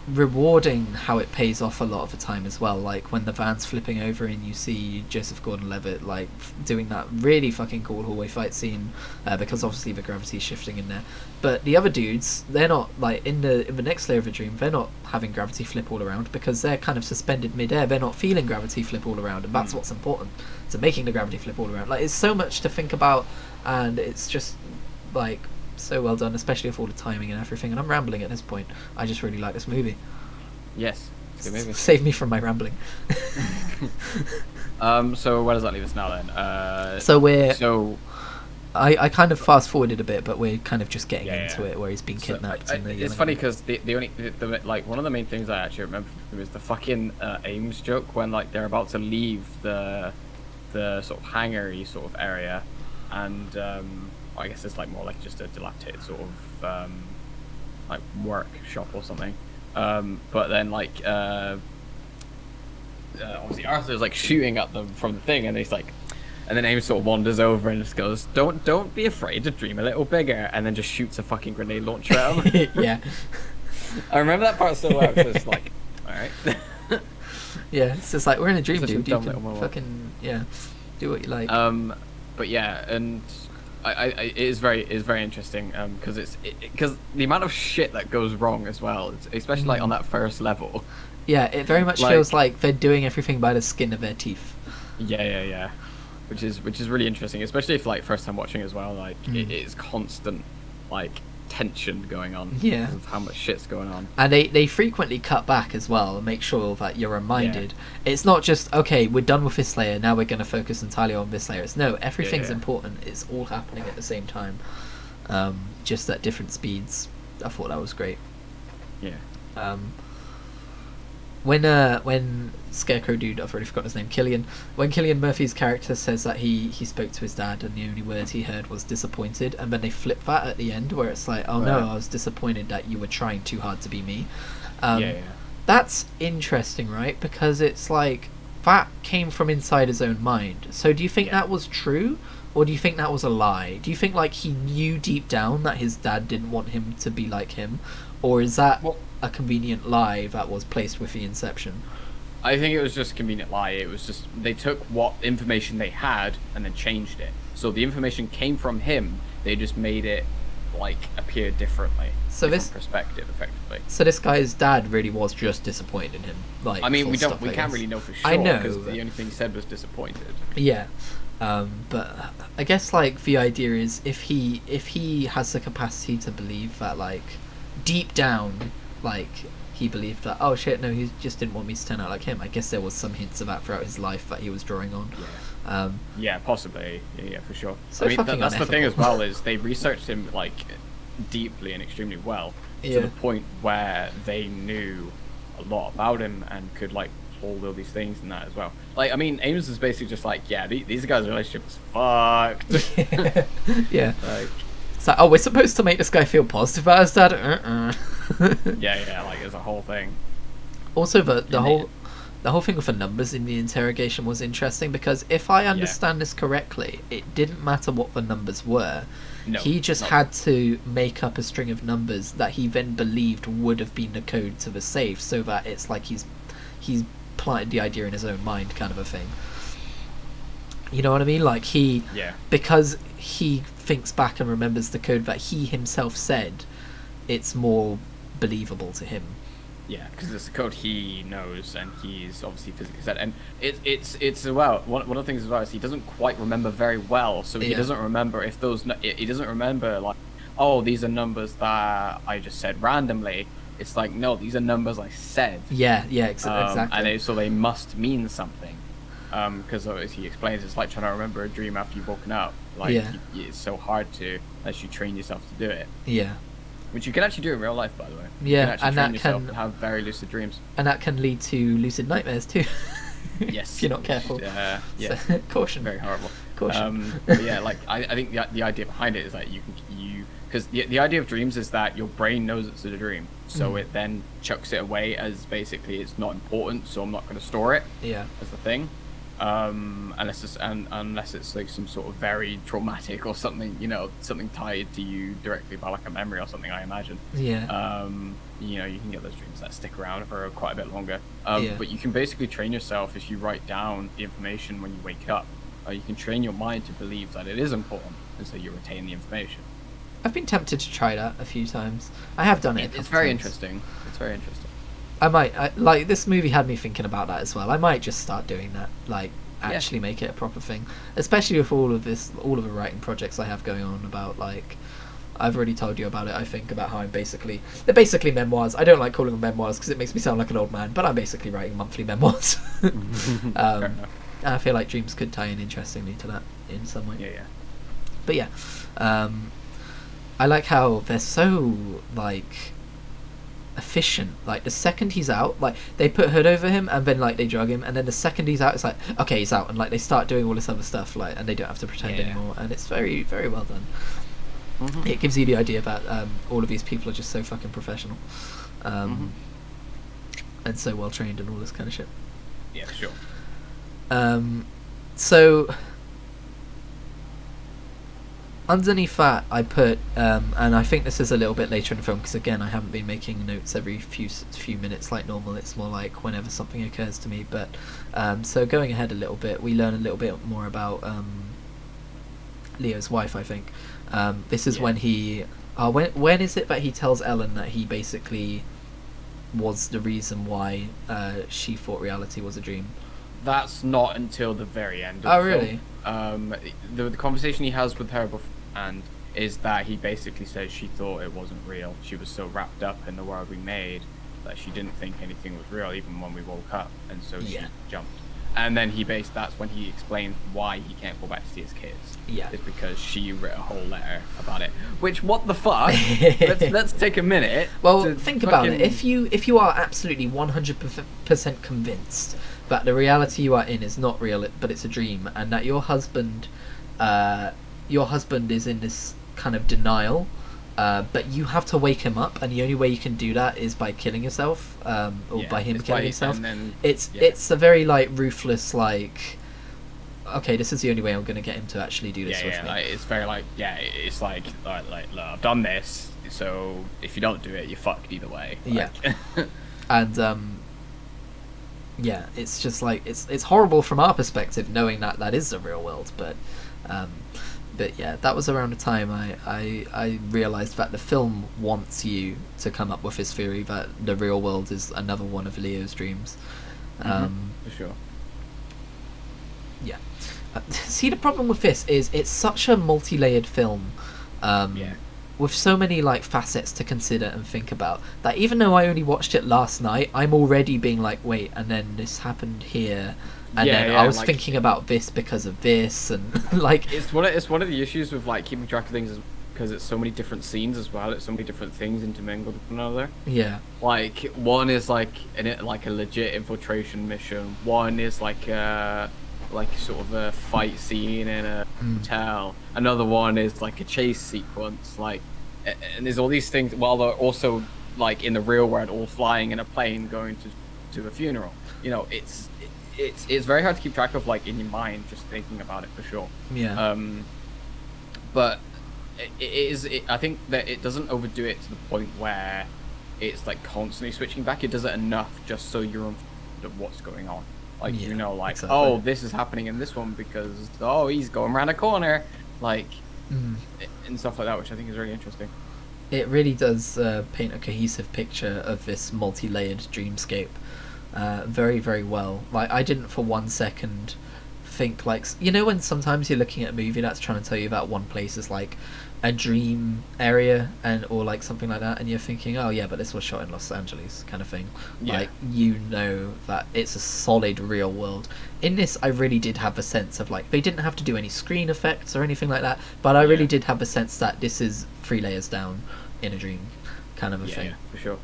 rewarding how it pays off a lot of the time as well. Like when the van's flipping over and you see Joseph Gordon-Levitt like doing that really fucking cool hallway fight scene, because obviously the gravity's shifting in there. But the other dudes, they're not like in the next layer of the dream. They're not having gravity flip all around because they're kind of suspended midair. They're not feeling gravity flip all around, and that's what's important to making the gravity flip all around. Like it's so much to think about, and it's just like so well done, especially with all the timing and everything. And I'm rambling at this point. I just really like this movie. Yes, it's a good movie. Save me from my rambling. So where does that leave us now then? I kind of fast forwarded a bit, but we're kind of just getting into it where he's been kidnapped. It's funny because the like one of the main things I actually remember was the fucking Ames joke when like they're about to leave the sort of hangar-y sort of area, and I guess it's like more like just a dilapidated sort of like workshop or something. But then like obviously Arthur's like shooting at them from the thing, and he's like, and then Ames sort of wanders over and just goes, "Don't be afraid to dream a little bigger," and then just shoots a fucking grenade launcher at him. Yeah. I remember that part so well. So it's like, all right. Yeah, it's just like we're in a dream, Such a dude. You dumb can little monologue. fucking do what you like. But yeah, and it is very interesting because because the amount of shit that goes wrong as well, especially like on that first level. Yeah, it very much feels like they're doing everything by the skin of their teeth. Yeah. Which is really interesting, especially if like first time watching as well. Like it is constant like tension going on. Yeah. Because of how much shit's going on. And they frequently cut back as well and make sure that you're reminded. Yeah. It's not just, okay, we're done with this layer, now we're going to focus entirely on this layer. It's no, everything's important. It's all happening at the same time. Just at different speeds. I thought that was great. Yeah. When Scarecrow dude, I've already forgotten his name, when Cillian Murphy's character says that he spoke to his dad and the only words he heard was disappointed, and then they flip that at the end where it's like, oh no, I was disappointed that you were trying too hard to be me. That's interesting, right? Because it's like that came from inside his own mind. So do you think that was true, or do you think that was a lie? Do you think like he knew deep down that his dad didn't want him to be like him, or is that a convenient lie that was placed with the Inception? I think it was just a convenient lie. It was just they took what information they had and then changed it. So the information came from him. They just made it like appear differently. So this perspective, effectively. So this guy's dad really was just disappointed in him. Like, I mean, we can't really know for sure. I know, because the only thing he said was disappointed. Yeah. But I guess like the idea is if he has the capacity to believe that like deep down like he believed that, oh shit, no, he just didn't want me to turn out like him. I guess there was some hints of that throughout his life that he was drawing on. Yeah, possibly. Yeah, for sure. So I mean, that's the thing as well, is they researched him like deeply and extremely well to the point where they knew a lot about him and could like hold all these things and that as well. Like, I mean, Ames is basically just like, yeah, these guys' relationship is fucked. Yeah. Like, it's like, oh, we're supposed to make this guy feel positive about his dad. yeah, like there's a whole thing. Also, the whole thing with the numbers in the interrogation was interesting because if I understand this correctly, it didn't matter what the numbers were. No, he just had to make up a string of numbers that he then believed would have been the code to the safe, so that it's like he's planted the idea in his own mind, kind of a thing. You know what I mean? Like because he thinks back and remembers the code that he himself said, it's more believable to him. Yeah, because it's the code he knows, and he's obviously physically said. And it's well, one of the things as well is he doesn't quite remember very well, so he doesn't remember if those. He doesn't remember like, oh, these are numbers that I just said randomly. It's like, no, these are numbers I said. Yeah, exactly. And so they must mean something. Because as he explains, it's like trying to remember a dream after you've woken up. Like, it's so hard to, unless you train yourself to do it. Yeah. Which you can actually do in real life, by the way. Yeah, you can actually and train that yourself can to have very lucid dreams. And that can lead to lucid nightmares too. Yes. If you're not careful. Yeah. So, caution. Very horrible. Caution. But yeah, like I think the idea behind it is that because the idea of dreams is that your brain knows it's a dream, so it then chucks it away as basically it's not important, so I'm not going to store it. Yeah. As the thing. Unless it's like some sort of very traumatic or something, something tied to you directly by like a memory or something, I imagine. Yeah. You can get those dreams that stick around for quite a bit longer. But you can basically train yourself if you write down the information when you wake up. You can train your mind to believe that it is important, and so you retain the information. I've been tempted to try that a few times. I have done it. It's very interesting. It's very interesting. I might, like, this movie had me thinking about that as well. I might just start doing that, like, actually make it a proper thing. Especially with all of the writing projects I have going on about, like, I've already told you about it, I think, about how they're basically memoirs. I don't like calling them memoirs because it makes me sound like an old man, but I'm basically writing monthly memoirs. And I feel like dreams could tie in interestingly to that in some way. Yeah. But yeah, I like how they're so, like, efficient. Like, the second he's out, like, they put a hood over him and then, like, they drug him, and then the second he's out, it's like, okay, he's out, and, like, they start doing all this other stuff, like, and they don't have to pretend anymore, and it's very, very well done. It gives you the idea that all of these people are just so fucking professional, and so well trained and all this kind of shit. Yeah, for sure. So underneath that, I put, and I think this is a little bit later in the film because again, I haven't been making notes every few minutes like normal. It's more like whenever something occurs to me. But so going ahead a little bit, we learn a little bit more about Leo's wife. I think this is when he, when is it that he tells Ellen that he basically was the reason why she thought reality was a dream? That's not until the very end. Oh, really? The conversation he has with her beforehand is that he basically says she thought it wasn't real. She was so wrapped up in the world we made that she didn't think anything was real, even when we woke up, and so she jumped. And then that's when he explains why he can't go back to see his kids. Yeah, it's because she wrote a whole letter about it. Which, what the fuck? let's take a minute. Well, think about it. If you are absolutely 100% convinced that the reality you are in is not real, but it's a dream, and that your husband is in this kind of denial, but you have to wake him up, and the only way you can do that is by killing yourself, or by him killing himself. It's a very like ruthless, like, okay, this is the only way I'm going to get him to actually do this with me. Like, it's very like, it's like look, I've done this, so if you don't do it, you're fucked either way. Like. And it's just like it's horrible from our perspective knowing that is the real world, but yeah, that was around the time I realised that the film wants you to come up with this theory that the real world is another one of Leo's dreams. For sure. Yeah. See, the problem with this is it's such a multi-layered film. With so many like facets to consider and think about, that even though I only watched it last night, I'm already being like, wait, and then this happened here, and then I was like, thinking about this because of this, and like it's one of the issues with like keeping track of things is because it's so many different scenes as well. It's so many different things intermingled with one another. Yeah. Like one is like a legit infiltration mission. One is like sort of a fight scene in a hotel. Another one is like a chase sequence, like, and there's all these things while they're also like in the real world, all flying in a plane going to a funeral. You know, it's very hard to keep track of, like, in your mind, just thinking about it, for sure. Yeah. But I think that it doesn't overdo it to the point where it's like constantly switching back. It does it enough just so you're informed of what's going on. Like, exactly. Oh, this is happening in this one because, he's going around a corner, like, and stuff like that, which I think is really interesting. It really does paint a cohesive picture of this multi-layered dreamscape very, very well. Like, I didn't for one second think, like, when sometimes you're looking at a movie that's trying to tell you that one place is like a dream area or like something like that, and you're thinking, oh yeah, but this was shot in Los Angeles, kind of thing. Like, that it's a solid real world. In this, I really did have a sense of, like, they didn't have to do any screen effects or anything like that, but I really did have a sense that this is 3 layers down in a dream kind of a thing. Yeah, for sure.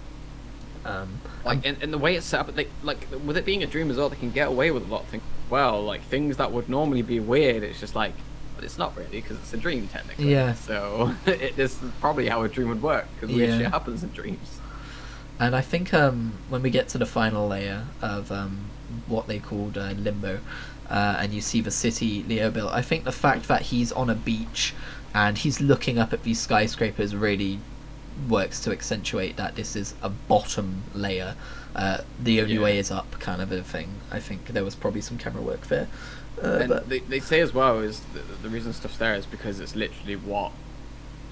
Like, and the way it's set up, like with it being a dream as well, they can get away with a lot of things. Well, like things that would normally be weird, it's just like, but it's not really because it's a dream technically. Yeah. So this is probably how a dream would work, because weird shit happens in dreams. And I think when we get to the final layer of what they called limbo, and you see the city Leo built, I think the fact that he's on a beach and he's looking up at these skyscrapers really works to accentuate that this is a bottom layer. The only way is up, kind of a thing. I think there was probably some camera work there. And but they say as well is the reason stuff's there is because it's literally what,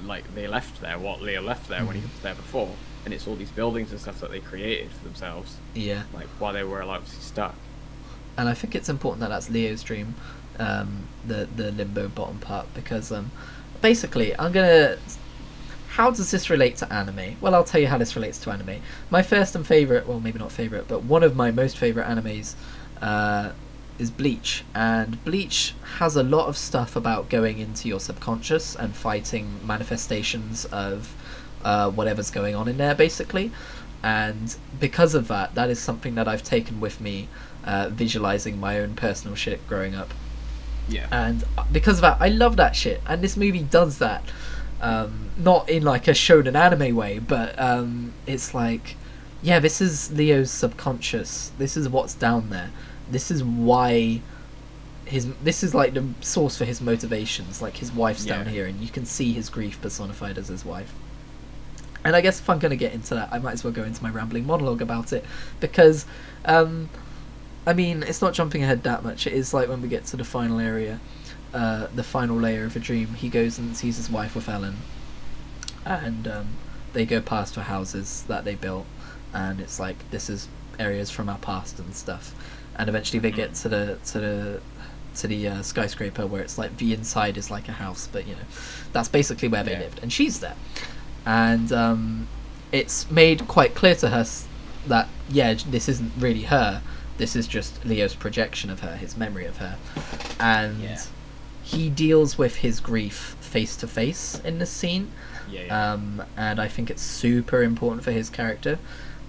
like, they left there, what Leo left there when he was there before, and it's all these buildings and stuff that they created for themselves. Yeah. Like, while they were obviously stuck. And I think it's important that that's Leo's dream, the limbo bottom part, because basically how does this relate to anime? Well, I'll tell you how this relates to anime. My first and favourite, well, maybe not favourite, but one of my most favourite animes is Bleach. And Bleach has a lot of stuff about going into your subconscious and fighting manifestations of whatever's going on in there, basically. And because of that, that is something that I've taken with me, visualising my own personal shit growing up. Yeah. And because of that, I love that shit. And this movie does that. Not in like a shonen anime way, but it's like, yeah, this is Leo's subconscious. This is what's down there. this is why this is like the source for his motivations. Like his wife's down here, and you can see his grief personified as his wife. And I guess if I'm going to get into that, I might as well go into my rambling monologue about it, because I mean, it's not jumping ahead that much. It is like when we get to the final area, the final layer of a dream. He goes and sees his wife with Ellen, and they go past her houses that they built, and it's like, this is areas from our past and stuff. And eventually they get to the skyscraper, where it's like the inside is like a house, but you know, that's basically where they lived, and she's there. And it's made quite clear to her that this isn't really her. This is just Leo's projection of her, his memory of her. And he deals with his grief face to face in this scene. And I think it's super important for his character.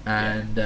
And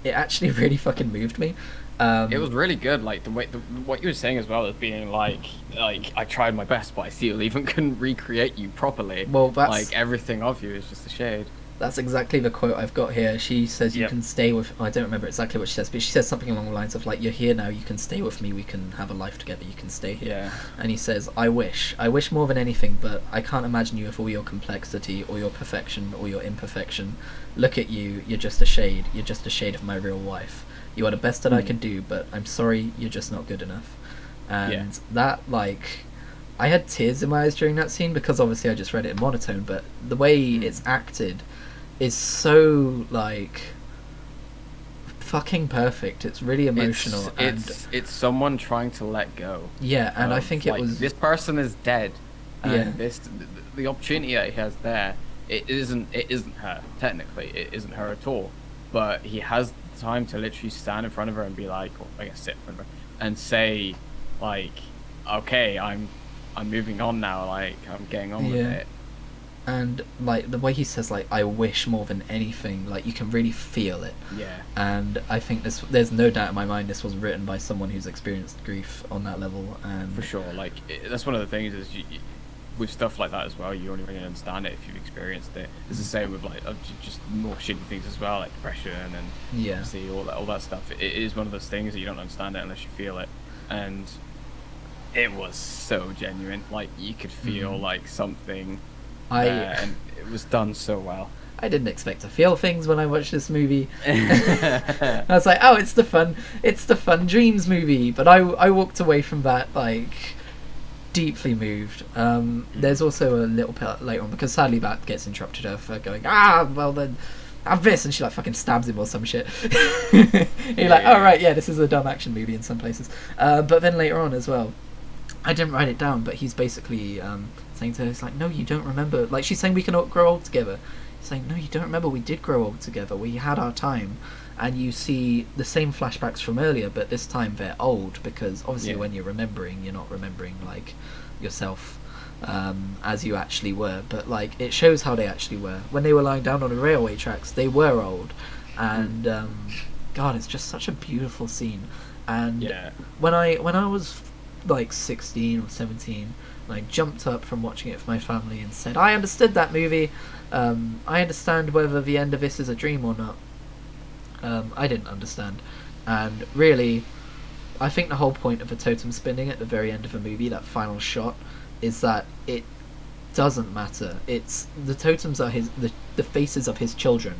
it actually really fucking moved me. It was really good, like the way what you were saying as well as being like I tried my best, but I still even couldn't recreate you properly. Well, that's, like, everything of you is just a shade. That's exactly the quote I've got here. She says, "You can stay with." I don't remember exactly what she says, but she says something along the lines of like, "You're here now. You can stay with me. We can have a life together. You can stay here." Yeah. And he says, I wish more than anything, but I can't imagine you with all your complexity or your perfection or your imperfection. Look at you. You're just a shade. You're just a shade of my real wife. You are the best that I can do, but I'm sorry, you're just not good enough." And that, like, I had tears in my eyes during that scene, because obviously I just read it in monotone, but the way it's acted is so, like, fucking perfect. It's really emotional. It's someone trying to let go. Yeah, and I think it was... This person is dead. And the opportunity that he has there, it isn't her, technically. It isn't her at all. But he has the time to literally stand in front of her and be like, or I guess sit in front of her, and say, like, okay, I'm moving on now, like, I'm getting on with it. And like the way he says, like, I wish more than anything, like, you can really feel it. And I think there's no doubt in my mind this was written by someone who's experienced grief on that level. And for sure, like, that's one of the things is with stuff like that as well, you only really understand it if you've experienced it. It's the same with like just more shitty things as well, like depression and obviously all that stuff. It is one of those things that you don't understand it unless you feel it. And it was so genuine, like, you could feel like something and it was done so well. I didn't expect to feel things when I watched this movie. I was like, oh, it's the fun dreams movie, but I walked away from that like deeply moved. There's also a little bit later on, because sadly that gets interrupted her for going, well then have this, and she like fucking stabs him or some shit. You're like, oh right, this is a dumb action movie in some places. But then later on as well, I didn't write it down, but he's basically saying to her, it's like, no, you don't remember. Like, she's saying we can grow old together. He's saying, no, you don't remember. We did grow old together. We had our time. And you see the same flashbacks from earlier, but this time they're old, because obviously when you're remembering, you're not remembering like yourself as you actually were. But like, it shows how they actually were. When they were lying down on the railway tracks, they were old. And God, it's just such a beautiful scene. And when I was like 16 or 17, and I jumped up from watching it with my family and said, I understood that movie. I understand whether the end of this is a dream or not. I didn't understand. And really, I think the whole point of the totem spinning at the very end of the movie, that final shot, is that it doesn't matter. It's the totems are the faces of his children.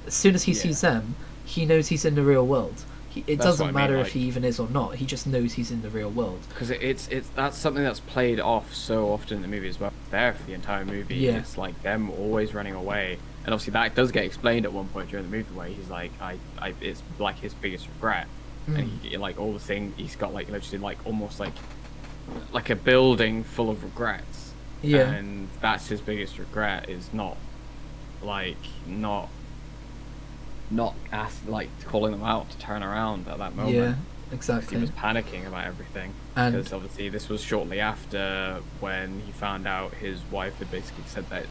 As soon as he sees them, he knows he's in the real world. It doesn't matter if he even is or not. He just knows he's in the real world. Because that's something that's played off so often in the movie as well. There for the entire movie, it's like them always running away, and obviously that does get explained at one point during the movie where he's like, it's like his biggest regret, and he, like, all the thing he's got, like, literally like almost like a building full of regrets. And that's his biggest regret, is not calling them out to turn around at that moment. Yeah, exactly. He was panicking about everything, because obviously this was shortly after when he found out his wife had basically said that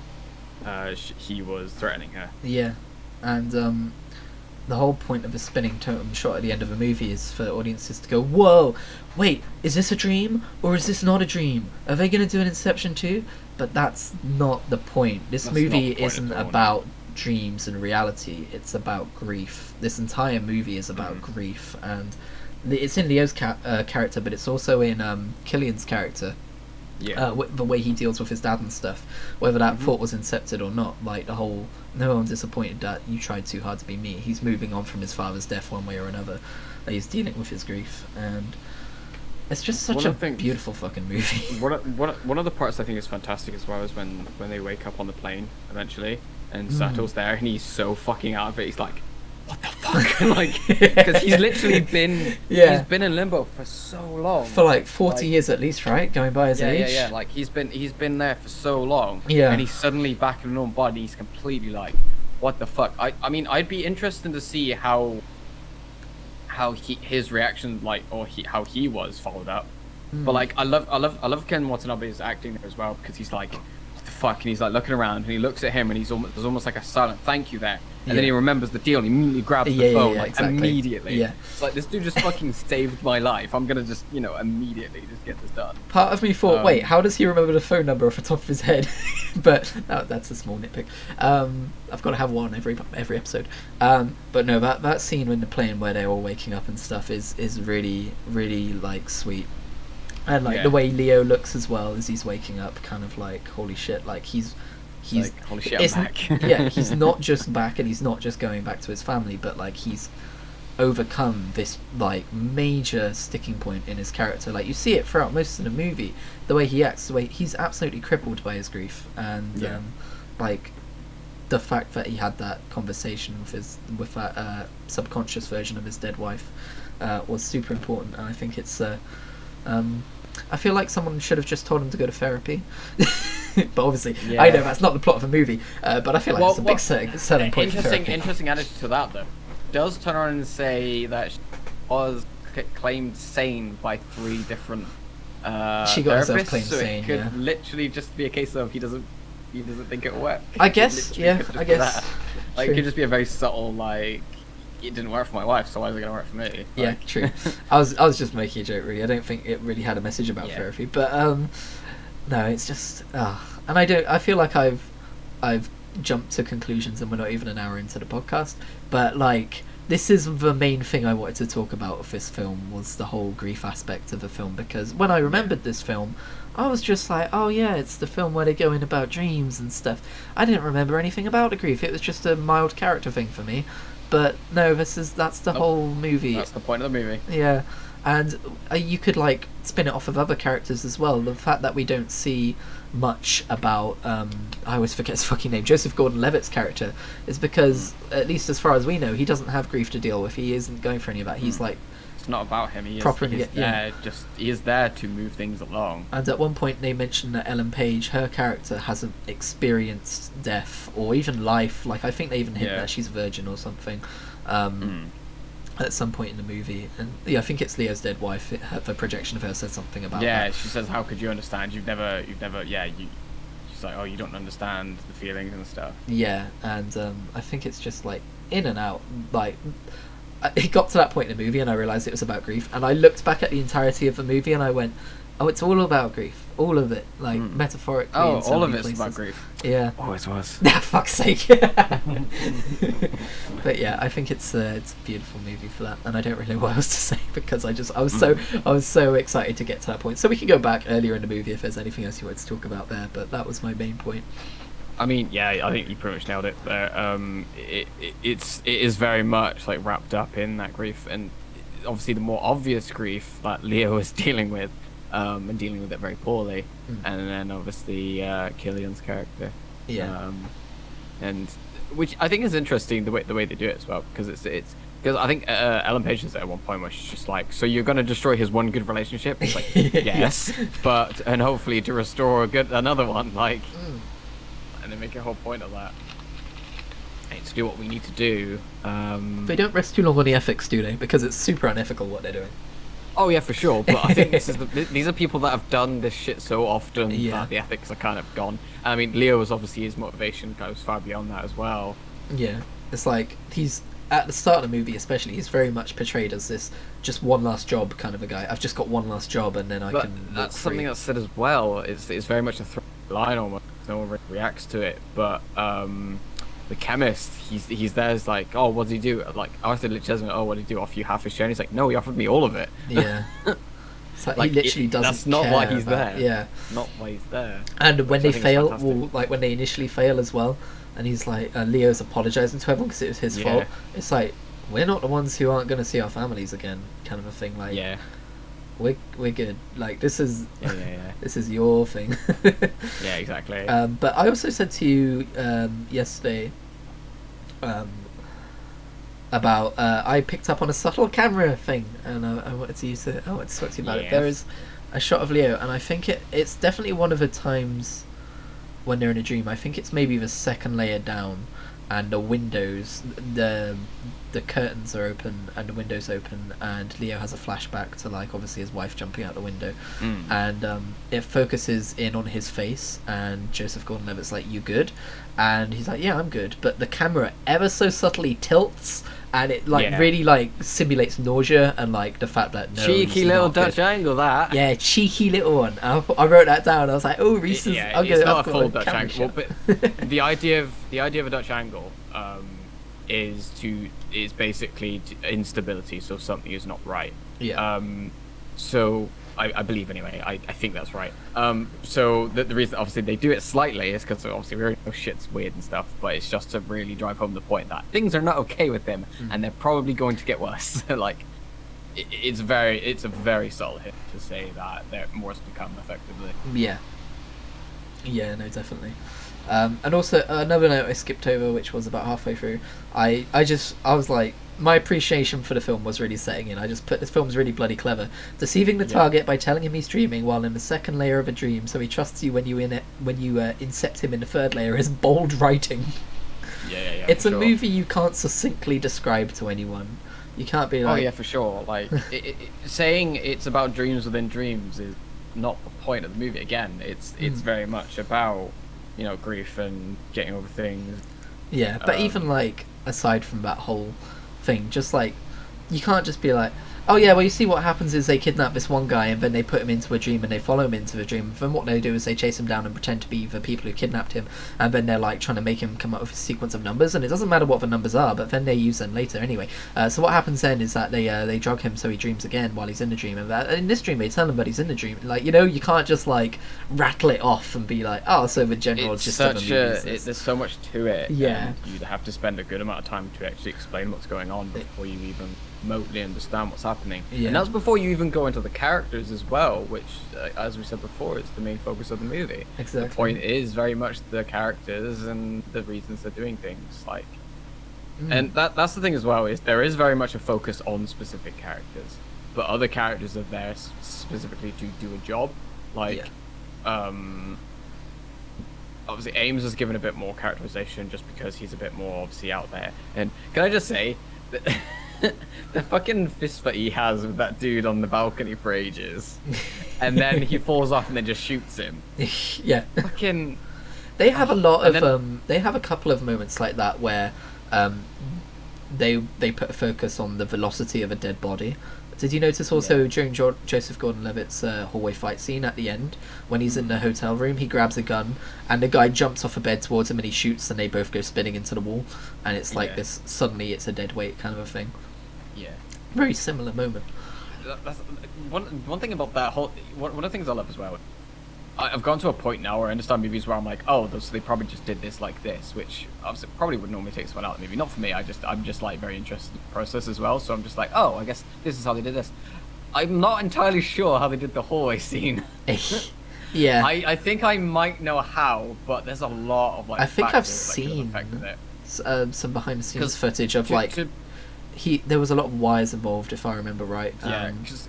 he was threatening her. Yeah, and the whole point of a spinning totem shot at the end of a movie is for audiences to go, whoa, wait, is this a dream or is this not a dream? Are they going to do an Inception too? But that's not the point. This movie isn't about dreams and reality. It's about grief. This entire movie is about grief, and it's in Leo's character, but it's also in Killian's character. Yeah. The way he deals with his dad and stuff, whether that thought was incepted or not, like the whole "no, I'm disappointed that you tried too hard to be me." He's moving on from his father's death one way or another. He's dealing with his grief, and it's just such a beautiful fucking movie. One of the parts I think is fantastic as well is when they wake up on the plane eventually, and Sato's there, and he's so fucking out of it. He's like, what the fuck? Like, because he's literally been he's been in limbo for so long, for like 40 years at least, right? Going by his age. Yeah. Like he's been there for so long. Yeah. And he's suddenly back in his own body. He's completely like, what the fuck? I mean, I'd be interested to see how his reaction, like, or how he was followed up. But like, I love Ken Watanabe's acting there as well, because he's like, what the fuck? And he's like looking around, and he looks at him, and there's almost like a silent thank you there. And then he remembers the deal, and he immediately grabs the phone, like, exactly. Immediately. Yeah. It's like, this dude just fucking saved my life. I'm gonna just, immediately just get this done. Part of me thought, wait, how does he remember the phone number off the top of his head? But that's a small nitpick. I've got to have one every episode. But no, that scene in the plane where they're all waking up and stuff is really, really, like, sweet. And, like, the way Leo looks as well as he's waking up, kind of like, holy shit, like, he's like, holy shit, I'm back. Yeah, he's not just back, and he's not just going back to his family, but like he's overcome this like major sticking point in his character. Like you see it throughout most of the movie, the way he acts, the way he's absolutely crippled by his grief, and like the fact that he had that conversation with that subconscious version of his dead wife was super important. And I think it's I feel like someone should have just told him to go to therapy. But obviously, I know that's not the plot of a movie. But I feel like it's a big selling point. Interesting addition to that, though. Does turn around and say that she was claimed sane by 3 different she got herself therapists, claimed so sane. it could literally just be a case of he doesn't think it'll work. I guess, yeah. I guess. Like, it could just be a very subtle, like, it didn't work for my wife, so why is it going to work for me? Like, yeah, true. I was just making a joke, really. I don't think it really had a message about therapy, but no, it's just and I feel like I've jumped to conclusions, and we're not even an hour into the podcast. But like, this is the main thing I wanted to talk about with this film, was the whole grief aspect of the film. Because when I remembered this film, I was just like, oh yeah, it's the film where they go in about dreams and stuff. I didn't remember anything about the grief. It was just a mild character thing for me. But no, that's the whole movie. That's the point of the movie. Yeah. And you could like spin it off of other characters as well. The fact that we don't see much about I always forget his fucking name, Joseph Gordon-Levitt's character, is because at least as far as we know, he doesn't have grief to deal with. He isn't going for any of that. He's like, it's not about him. He is there to move things along. And at one point they mentioned that Ellen Page, her character, hasn't experienced death or even life. Like, I think they even hint that she's a virgin or something. At some point in the movie, and I think it's Leo's dead wife. The projection of her said something about that. Yeah, she says, "How could you understand? You've never." She's like, "Oh, you don't understand the feelings and stuff." Yeah, and I think it's just like in and out. Like, it got to that point in the movie, and I realised it was about grief. And I looked back at the entirety of the movie, and I went, "Oh, it's all about grief. All of it, like metaphorically." Oh, in so all of many it's places. about grief. Yeah. Always was. Nah, fuck's sake. But yeah, I think it's a beautiful movie for that, and I don't really know what else to say, because I was so excited to get to that point. So we can go back earlier in the movie if there's anything else you wanted to talk about there, but that was my main point. I mean, yeah, I think you pretty much nailed it there. It is very much like wrapped up in that grief, and obviously the more obvious grief that Leo is dealing with, and dealing with it very poorly, and then obviously Killian's character, and which I think is interesting the way they do it as well, because it's because I think Ellen Page says at one point where she's just like, so you're going to destroy his one good relationship? It's like, yes, and hopefully to restore another one, like, and they make a whole point of that. It's to do what we need to do. They don't rest too long on the ethics, do they? Because it's super unethical what they're doing. Oh yeah, for sure. But I think these are people that have done this shit so often that the ethics are kind of gone. I mean, Leo was obviously, his motivation goes far beyond that as well. Yeah, it's like he's at the start of the movie, especially. He's very much portrayed as this just one last job kind of a guy. I've just got one last job, and then I can. That's something that's said as well. It's very much a line almost. No one really reacts to it, but the chemist, he's there. Is like, oh, what did he do? Like Arthur literally says, oh, what did he do? Offer you half his share? And he's like, no, he offered me all of it. Yeah. It's like, Like, he literally doesn't. That's not care why he's about, there. Yeah. Not why he's there. And when Which I they think is fail, fantastic. well, like when they initially fail as well, and he's like, Leo's apologising to everyone because it was his Yeah. fault. It's like, we're not the ones who aren't going to see our families again, kind of a thing. Like, Yeah. we're good. Like, this is Yeah. this is your thing. Yeah, exactly. But I also said to you yesterday about I picked up on a subtle camera thing, and I wanted to talk to you about it. Yes. There is a shot of Leo, and I think it's definitely one of the times when they're in a dream. I think it's maybe the second layer down, and the windows, the curtains are open and the windows open, and Leo has a flashback to, like, obviously his wife jumping out the window, and it focuses in on his face, and Joseph Gordon-Levitt's like, "You good?" And he's like, "Yeah, I'm good," but the camera ever so subtly tilts, and it really like simulates nausea and like the fact that Cheeky he's little not good. Dutch angle, that. Yeah, cheeky little one. I wrote that down. I was like, "Oh, Reese's." Yeah, I'm it's gonna, not I've a got full Dutch camera angle, shot. but the idea of a Dutch angle is basically instability, so something is not right. Yeah. So I believe anyway. I think that's right. So the reason obviously they do it slightly is because obviously we already know shit's weird and stuff, but it's just to really drive home the point that things are not okay with them, and they're probably going to get worse. Like it's a very solid hit to say that more has to come effectively. Yeah. Yeah, no, definitely. And also another note I skipped over, which was about halfway through. I was like, my appreciation for the film was really setting in. I just put, this film's really bloody clever, deceiving the target by telling him he's dreaming while in the second layer of a dream, so he trusts you when you incept him in the third layer, is bold writing. Yeah. It's a movie you can't succinctly describe to anyone. You can't be like, oh yeah, for sure. Like saying it's about dreams within dreams is not the point of the movie. Again, it's very much about, you know, grief and getting over things. Yeah, but even like aside from that whole thing, just like, you can't just be like, oh yeah, well, you see what happens is they kidnap this one guy and then they put him into a dream and they follow him into a dream. Then what they do is they chase him down and pretend to be the people who kidnapped him, and then they're like trying to make him come up with a sequence of numbers, and it doesn't matter what the numbers are, but then they use them later anyway. So what happens then is that they drug him so he dreams again while he's in the dream, and in this dream they tell him that he's in the dream. Like, you know, you can't just like rattle it off and be like, oh, so the general it's gist such of the movie is a this. there's so much to it. Yeah. And you'd have to spend a good amount of time to actually explain what's going on before you even remotely understand what's happening. Yeah. And that's before you even go into the characters as well, which, as we said before, is the main focus of the movie. Exactly. The point is very much the characters and the reasons they're doing things. Like, and that's the thing as well, is there is very much a focus on specific characters, but other characters are there specifically to do a job. Like, obviously Ames is given a bit more characterization just because he's a bit more obviously out there. And can I just say that the fucking fist fight he has with that dude on the balcony for ages, and then he falls off and then just shoots him. Yeah. Fucking. They have a lot And of then- they have a couple of moments like that where they put a focus on the velocity of a dead body. Did you notice also during Joseph Gordon-Levitt's hallway fight scene at the end, when he's in the hotel room, he grabs a gun and the guy jumps off a bed towards him and he shoots, and they both go spinning into the wall, and it's like this, suddenly it's a dead weight kind of a thing. Yeah. Very similar moment. That's one thing about that whole. One of the things I love as well. I've gone to a point now where I understand movies where I'm like, oh, so they probably just did this like this, which obviously probably would normally take someone out of the movie. Not for me. I'm just like very interested in the process as well. So I'm just like, oh, I guess this is how they did this. I'm not entirely sure how they did the hallway scene. Yeah. I think I might know how, but there's a lot of like. I think I've factors that could have seen affected it. some behind the scenes 'Cause footage of there was a lot of wires involved, if I remember right. Yeah, because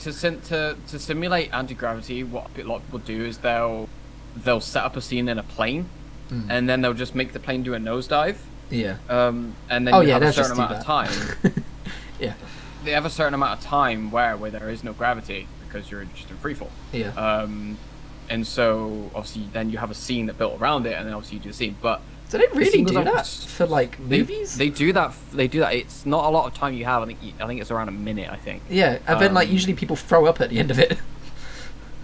to simulate anti-gravity, what a lot of people do is they'll set up a scene in a plane, and then they'll just make the plane do a nosedive. Yeah. And then you have a they'll certain just do amount of that. time. Yeah. They have a certain amount of time where there is no gravity because you're just in freefall. Yeah. And so obviously then you have a scene that built around it, and then obviously you do the scene. But Do they the really scene goes do on that for like movies? They do that. They do that. It's not a lot of time you have. I think it's around a minute. I think. Yeah, and then like usually people throw up at the end of it.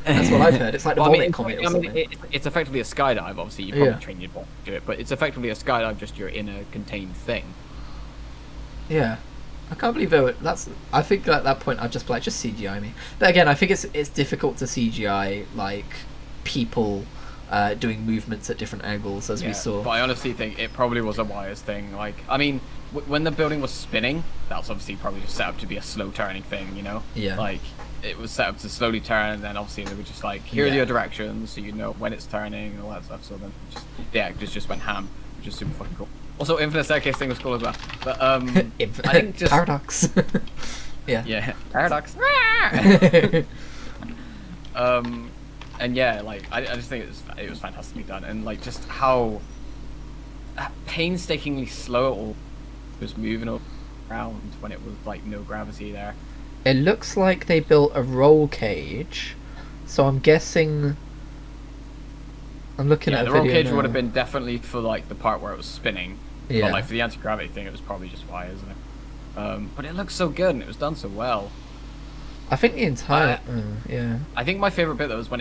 That's what I've heard. It's like the Well, I mean, vomit comet or something. it's effectively a skydive. Obviously, you probably Yeah. train your body to do it, but it's effectively a skydive. Just you're in a contained thing. Yeah. I can't believe that's. I think at that point I'd just be like, just CGI me. But again, I think it's difficult to CGI like people doing movements at different angles, as we saw. But I honestly think it probably was a wires thing. Like, I mean, when the building was spinning, that was obviously probably just set up to be a slow turning thing, you know? Yeah. Like, it was set up to slowly turn, and then obviously they were just like, here are Yeah. your directions, so you know when it's turning and all that stuff. So then the actors just went ham, which is super fucking cool. Also, Infinite Staircase thing was cool as well. But I think just Paradox. Yeah. yeah, paradox. And yeah, like I just think it was fantastically done, and like just how painstakingly slow it all was moving around when it was like no gravity there. It looks like they built a roll cage, so I'm guessing. I'm looking at a the roll video cage now. would have been definitely for like the part where it was spinning. Yeah. But like for the anti-gravity thing, it was probably just wires. Isn't it? But it looks so good and it was done so well. I think the entire. Yeah. I think my favorite bit though was when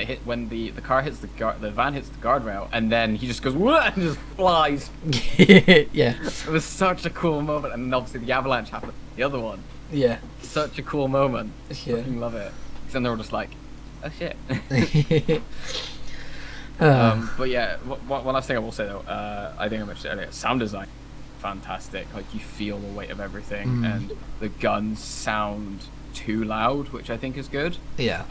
the car hits the van hits the guardrail and then he just goes "Whoa," and just flies. Yeah. It was such a cool moment, and then obviously the avalanche happened. The other one, Yeah. such a cool moment. Yeah. Fucking love it. 'Cause then they were just like, oh shit. But yeah, one last thing I will say though, I think I mentioned it earlier, sound design, fantastic. Like you feel the weight of everything, and the guns sound too loud, which I think is good. Yeah.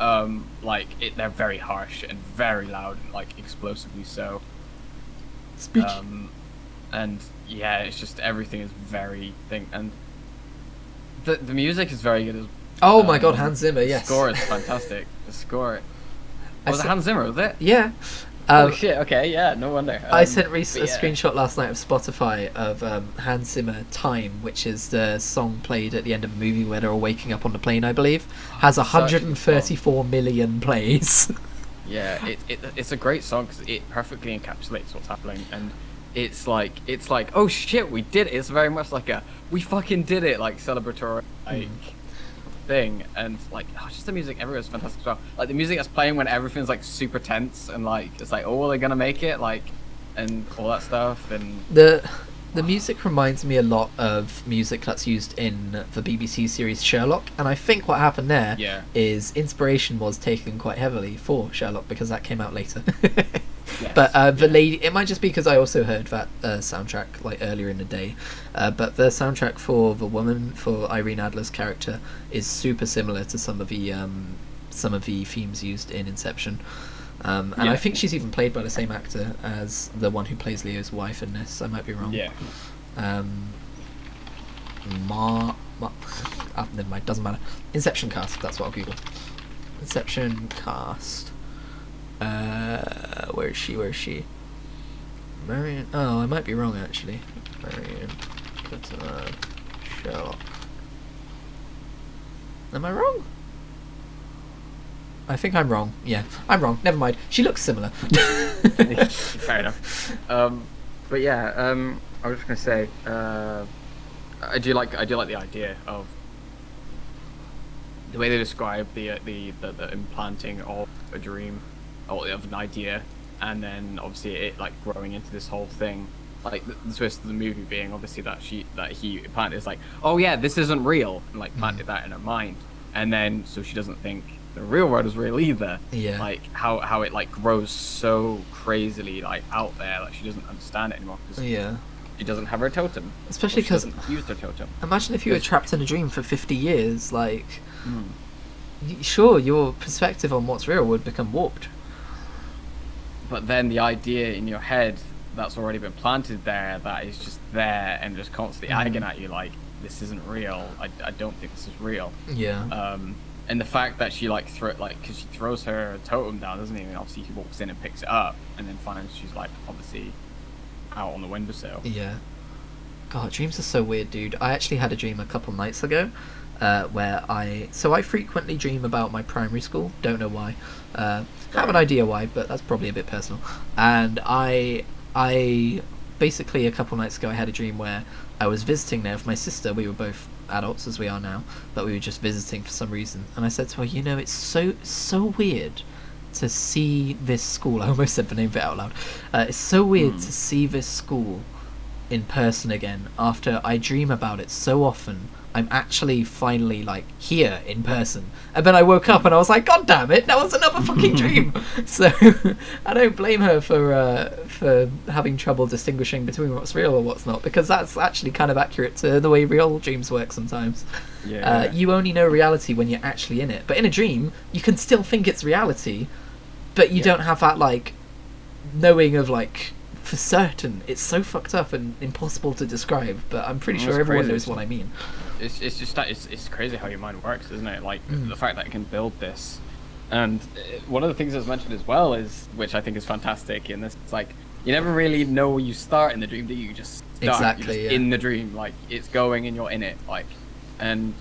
They're very harsh and very loud, and like explosively so. Speak. And yeah, it's just everything is very and the music is very good as. Oh my god, Hans Zimmer. Yes. The score is fantastic. The score. Was it Hans Zimmer? Was it? Yeah. Oh shit! Okay, yeah, no wonder. I sent Reese a screenshot last night of Spotify of Hans Zimmer "Time," which is the song played at the end of a movie where they're all waking up on the plane. I believe has 134 million plays. Yeah, it's a great song because it perfectly encapsulates what's happening, and it's like oh shit, we did it. It's very much like a we fucking did it, like celebratory thing, and like just the music everywhere is fantastic as well. Like the music that's playing when everything's like super tense and like it's like oh, are they gonna make it, like, and all that stuff. And the music reminds me a lot of music that's used in the BBC series Sherlock, and I think what happened there is inspiration was taken quite heavily for Sherlock because that came out later. Yes. But the lady, it might just be because I also heard that soundtrack like earlier in the day, but the soundtrack for the woman, for Irene Adler's character, is super similar to some of the themes used in Inception. And I think she's even played by the same actor as the one who plays Leo's wife in this. I might be wrong. Yeah. Never mind, doesn't matter. Inception cast, that's what I'll Google. Inception cast. Where is she? Marion. Oh, I might be wrong actually. Marion Cotillard, Sherlock. Am I wrong? I think I'm wrong. Yeah, I'm wrong. Never mind. She looks similar. Fair enough. But yeah, I was just gonna say, I do like the idea of the way they describe the implanting of a dream or of an idea, and then obviously it like growing into this whole thing. Like the twist of the movie being obviously that he implanted is like, oh yeah, this isn't real, and like planted that in her mind, and then so she doesn't think the real world is real either. Yeah. Like how it like grows so crazily like out there that she doesn't understand it anymore because she doesn't have her totem. Especially because doesn't use her totem. Imagine if you were trapped in a dream for 50 years. Like, sure, your perspective on what's real would become warped. But then the idea in your head that's already been planted there, that is just there and just constantly agging at you like, this isn't real. I don't think this is real. Yeah. And the fact that she like because she throws her totem down, doesn't he? And obviously he walks in and picks it up, and then finds she's like obviously out on the windowsill. Yeah. God, dreams are so weird, dude. I actually had a dream a couple nights ago, where I frequently dream about my primary school. Don't know why. Have an idea why, but that's probably a bit personal. And I basically a couple nights ago I had a dream where I was visiting there with my sister. We were both adults as we are now, but we were just visiting for some reason. And I said to her, it's so weird to see this school. I almost said the name of it out loud. It's so weird to see this school in person again after I dream about it so often. I'm actually finally like here in person, and then I woke up and I was like, God damn it, that was another fucking dream. So I don't blame her for having trouble distinguishing between what's real or what's not, because that's actually kind of accurate to the way real dreams work sometimes. You only know reality when you're actually in it, but in a dream you can still think it's reality, but you don't have that like knowing of like for certain. It's so fucked up and impossible to describe, but I'm pretty sure everyone knows what I mean. It's just that it's crazy how your mind works, isn't it? Like the fact that it can build this, and one of the things that's mentioned as well is, which I think is fantastic in this, it's like you never really know where you start in the dream, do you? You just start, Exactly, you're just in the dream, like it's going and you're in it, like, and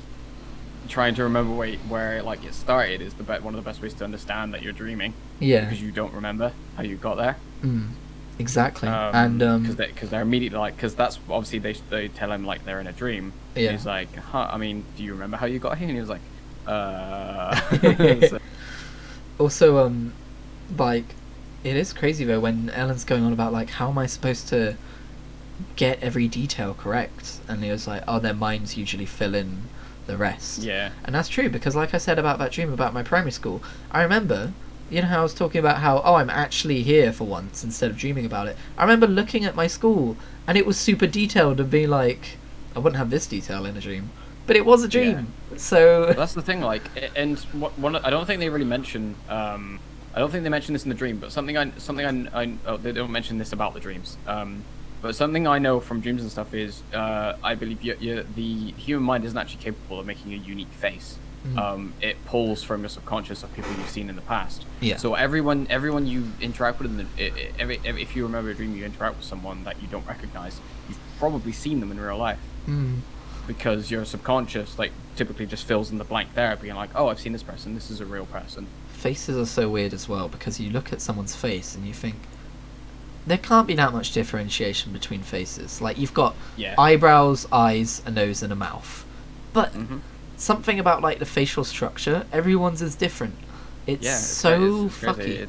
trying to remember where like it started is one of the best ways to understand that you're dreaming. Because you don't remember how you got there. Exactly. And because they're immediately like, because that's obviously they tell him like they're in a dream. He's like, I mean, do you remember how you got here? And he was like, so. Also, like, it is crazy though when Ellen's going on about like, how am I supposed to get every detail correct? And he was like, oh, their minds usually fill in the rest. And that's true, because like I said about that dream about my primary school, I remember, you know how I was talking about how, oh, I'm actually here for once instead of dreaming about it. I remember looking at my school and it was super detailed and being like, I wouldn't have this detail in a dream, but it was a dream. So well, that's the thing, like, and I don't think they really mention I don't think they mention this in the dream, but something I they don't mention this about the dreams, but something I know from dreams and stuff is I believe the human mind isn't actually capable of making a unique face. It pulls from your subconscious of people you've seen in the past. So everyone you interact with, if you remember a dream, you interact with someone that you don't recognize, you've probably seen them in real life. Because your subconscious like typically just fills in the blank there, being like, oh, I've seen this person, this is a real person. Faces are so weird as well, because you look at someone's face and you think there can't be that much differentiation between faces. Like, you've got eyebrows, eyes, a nose, and a mouth, but something about like the facial structure, everyone's is different. It's so fucky.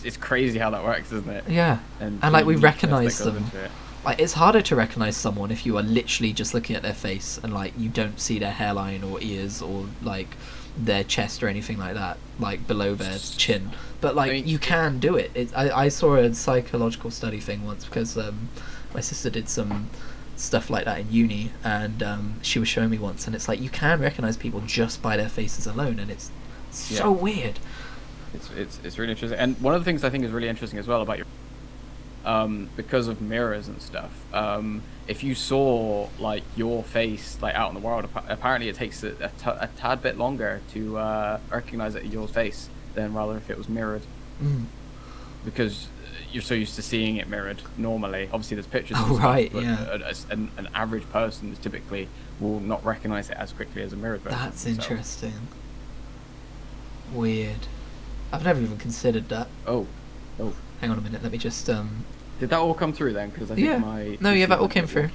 It's crazy how that works, isn't it? And like we recognize them. Like, it's harder to recognize someone if you are literally just looking at their face and like you don't see their hairline or ears or like their chest or anything like that, like below their chin. But like, I mean, you can do it. I saw a psychological study thing once, because my sister did some stuff like that in uni, and she was showing me once, and it's like you can recognize people just by their faces alone, and it's so weird. It's really interesting. And one of the things I think is really interesting as well about your because of mirrors and stuff, if you saw like your face like out in the world, apparently it takes a tad bit longer to recognize it your face than rather if it was mirrored. Because you're so used to seeing it mirrored normally. Obviously there's pictures and stuff, but an average person typically will not recognize it as quickly as a mirrored person. That's interesting. Weird. I've never even considered that. Oh Hang on a minute, let me just Did that all come through then? Because I think my PC that all came through.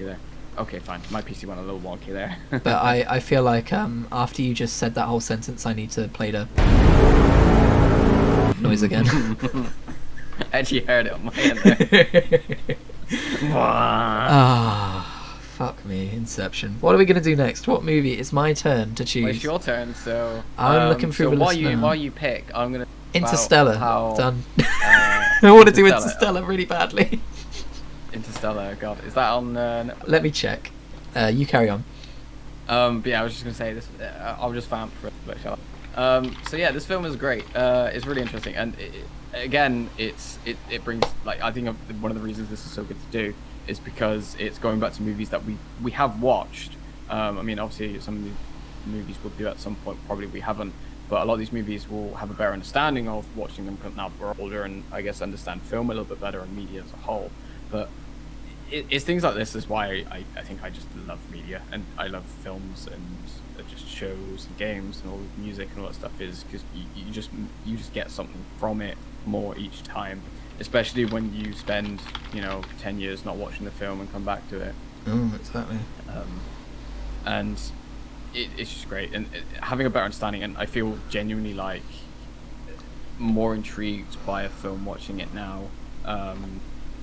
Okay, fine. My PC went a little wonky there. But I feel like after you just said that whole sentence, I need to play the noise again. I actually heard it on my end there. Fuck me, Inception. What are we gonna do next? What movie? It's my turn to choose. Well, it's your turn, so I'm looking through the list now. While you pick, I'm gonna Interstellar. Done. I want to do Interstellar really badly. Interstellar, God, is that on? Let me check. You carry on. But yeah, I was just gonna say this. I'll just vamp for it, shall I? So yeah, this film is great. It's really interesting, and again, it brings, like, I think one of the reasons this is so good to do is because it's going back to movies that we have watched. I mean, obviously some of the movies we'll do at some point, probably we haven't, but a lot of these movies will have a better understanding of watching them now that we're older, and I guess understand film a little bit better and media as a whole. But it's things like this is why I think I just love media, and I love films and just shows and games and all the music and all that stuff, is because you just get something from it more each time, especially when you spend 10 years not watching the film and come back to it. Exactly. And it's just great, and having a better understanding, and I feel genuinely like more intrigued by a film watching it now.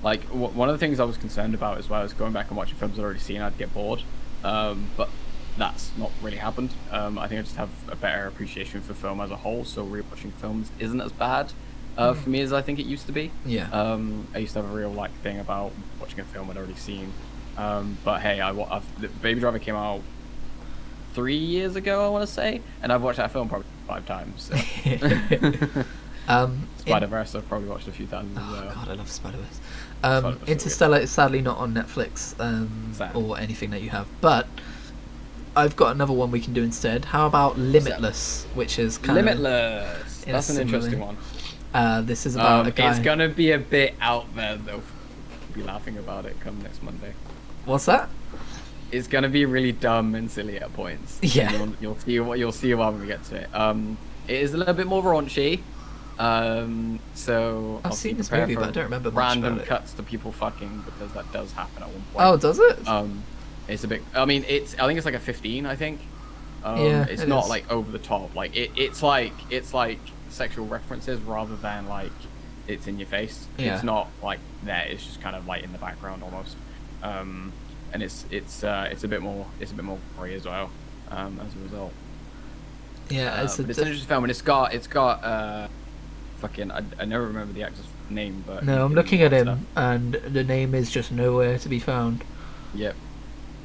Like one of the things I was concerned about as well is going back and watching films I'd already seen, I'd get bored. But that's not really happened. I think I just have a better appreciation for film as a whole, so rewatching films isn't as bad for me as I think it used to be. Yeah. I used to have a real like thing about watching a film I'd already seen. But hey, Baby Driver came out 3 years ago, I want to say, and I've watched that film probably 5 times. So. Spider-Verse I've probably watched a few times as well. Oh god, I love Spider-Verse. Spider-Verse Interstellar is sadly not on Netflix or anything that you have, but I've got another one we can do instead. How about Limitless, which is kind Limitless. That's an interesting one. This is about a guy. It's gonna be a bit out there though. I'll be laughing about it come next Monday. What's that? It's gonna be really dumb and silly at points. Yeah. You'll see when we get to it. It is a little bit more raunchy. So I've seen this movie, but I don't remember much random about it. cuts to people fucking, because that does happen at one point. Oh, does it? It's a bit. I mean, I think it's like a 15. I think. Yeah, it's it not is. like over the top. Like it's like sexual references rather than like it's in your face. Yeah. It's not like there. It's just kind of like in the background almost. And it's a bit more gory as well. As a result. Yeah, But it's an interesting film, and it's got fucking I never remember the actor's name, but no, I'm looking at him, and the name is just nowhere to be found. Yep.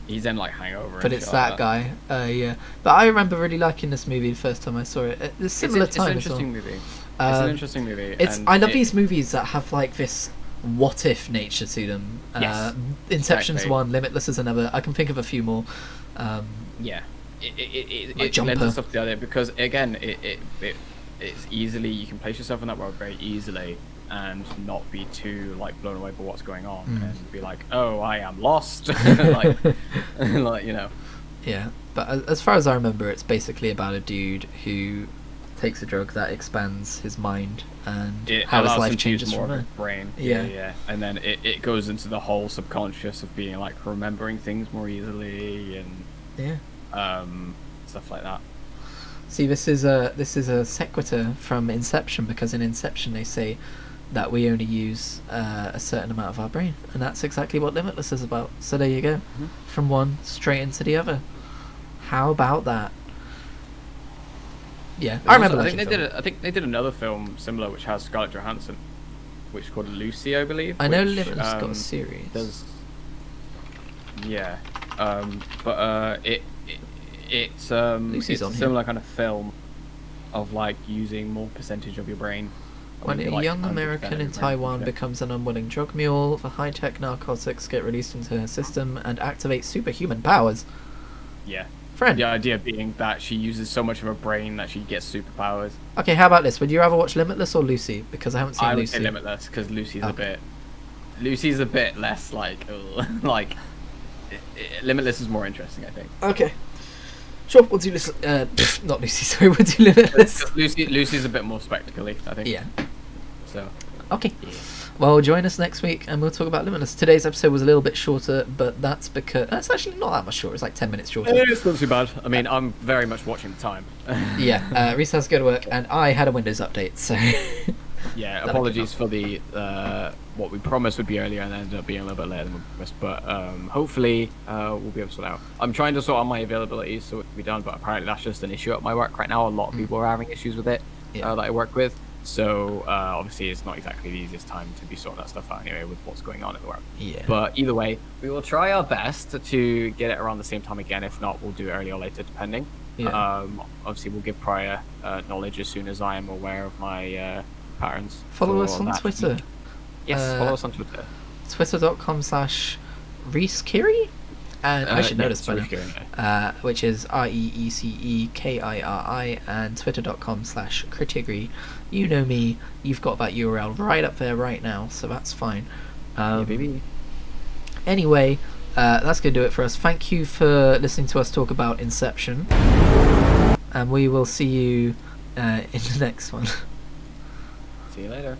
He's in like Hangover. But and it's shit that like guy. Yeah. But I remember really liking this movie the first time I saw it. At a similar It's an time as well. interesting movie. It's an interesting movie. I love these movies that have like this what if nature to them. Yes, Inception's exactly. one, Limitless is another. I can think of a few more. Yeah. Like It lends Jumper. itself to the other because again, it's easily, you can place yourself in that world very easily and not be too like blown away by what's going on and be like, oh, I am lost. like you know. Yeah, but as far as I remember, it's basically about a dude who takes a drug that expands his mind and It how his allows life him to use changes more from of there. his brain. Yeah. And then it goes into the whole subconscious of being like remembering things more easily and Yeah. stuff like that. See, this is a sequitur from Inception, because in Inception they say that we only use a certain amount of our brain, and that's exactly what Limitless is about. So there you go, from one straight into the other. How about that? Yeah, I remember. I think they did another film similar which has Scarlett Johansson, which is called Lucy, I believe. I know which, Limitless got a series. Yeah, but it's a similar kind of film of like using more percentage of your brain. When a Like young 100% American of in your brain Taiwan function. becomes an unwilling drug mule, the high-tech narcotics get released into her system and activate superhuman powers. Yeah. Friend. The idea being that she uses so much of her brain that she gets superpowers. Okay, how about this? Would you rather watch Limitless or Lucy? Because I haven't seen I would Lucy. say Limitless because Lucy's Okay. Lucy's a bit less like like Limitless is more interesting, I think. Okay. Sure, we'll do Lucy. Not Lucy, sorry, we'll do Limitless. Lucy's a bit more spectacle-y, I think. Yeah. So. Okay. Well, join us next week and we'll talk about Limitless. Today's episode was a little bit shorter, but that's because... That's actually not that much shorter. It's like 10 minutes shorter. It's not too bad. I mean, I'm very much watching the time. Yeah, Reese has to go to work and I had a Windows update, so... Yeah, apologies for the what we promised would be earlier and ended up being a little bit later than we promised, but hopefully we'll be able to sort it out. I'm trying to sort out my availability so it can be done, but apparently that's just an issue at my work right now. A lot of people are having issues with it that I work with, so obviously it's not exactly the easiest time to be sorting that stuff out anyway with what's going on at the work. Yeah. But either way, we will try our best to get it around the same time again. If not, we'll do it early or later depending. Yeah. Obviously we'll give prior knowledge as soon as I am aware of my patterns. Follow for us on that Twitter. week. Yes, follow us on Twitter. Twitter.com/ReeceKiri? And I should know this by now. Which is ReeceKiri, and Twitter.com/Critigri. You know me, you've got that URL right up there right now, so that's fine. Yeah, baby. Anyway, that's going to do it for us. Thank you for listening to us talk about Inception. And we will see you in the next one. See you later.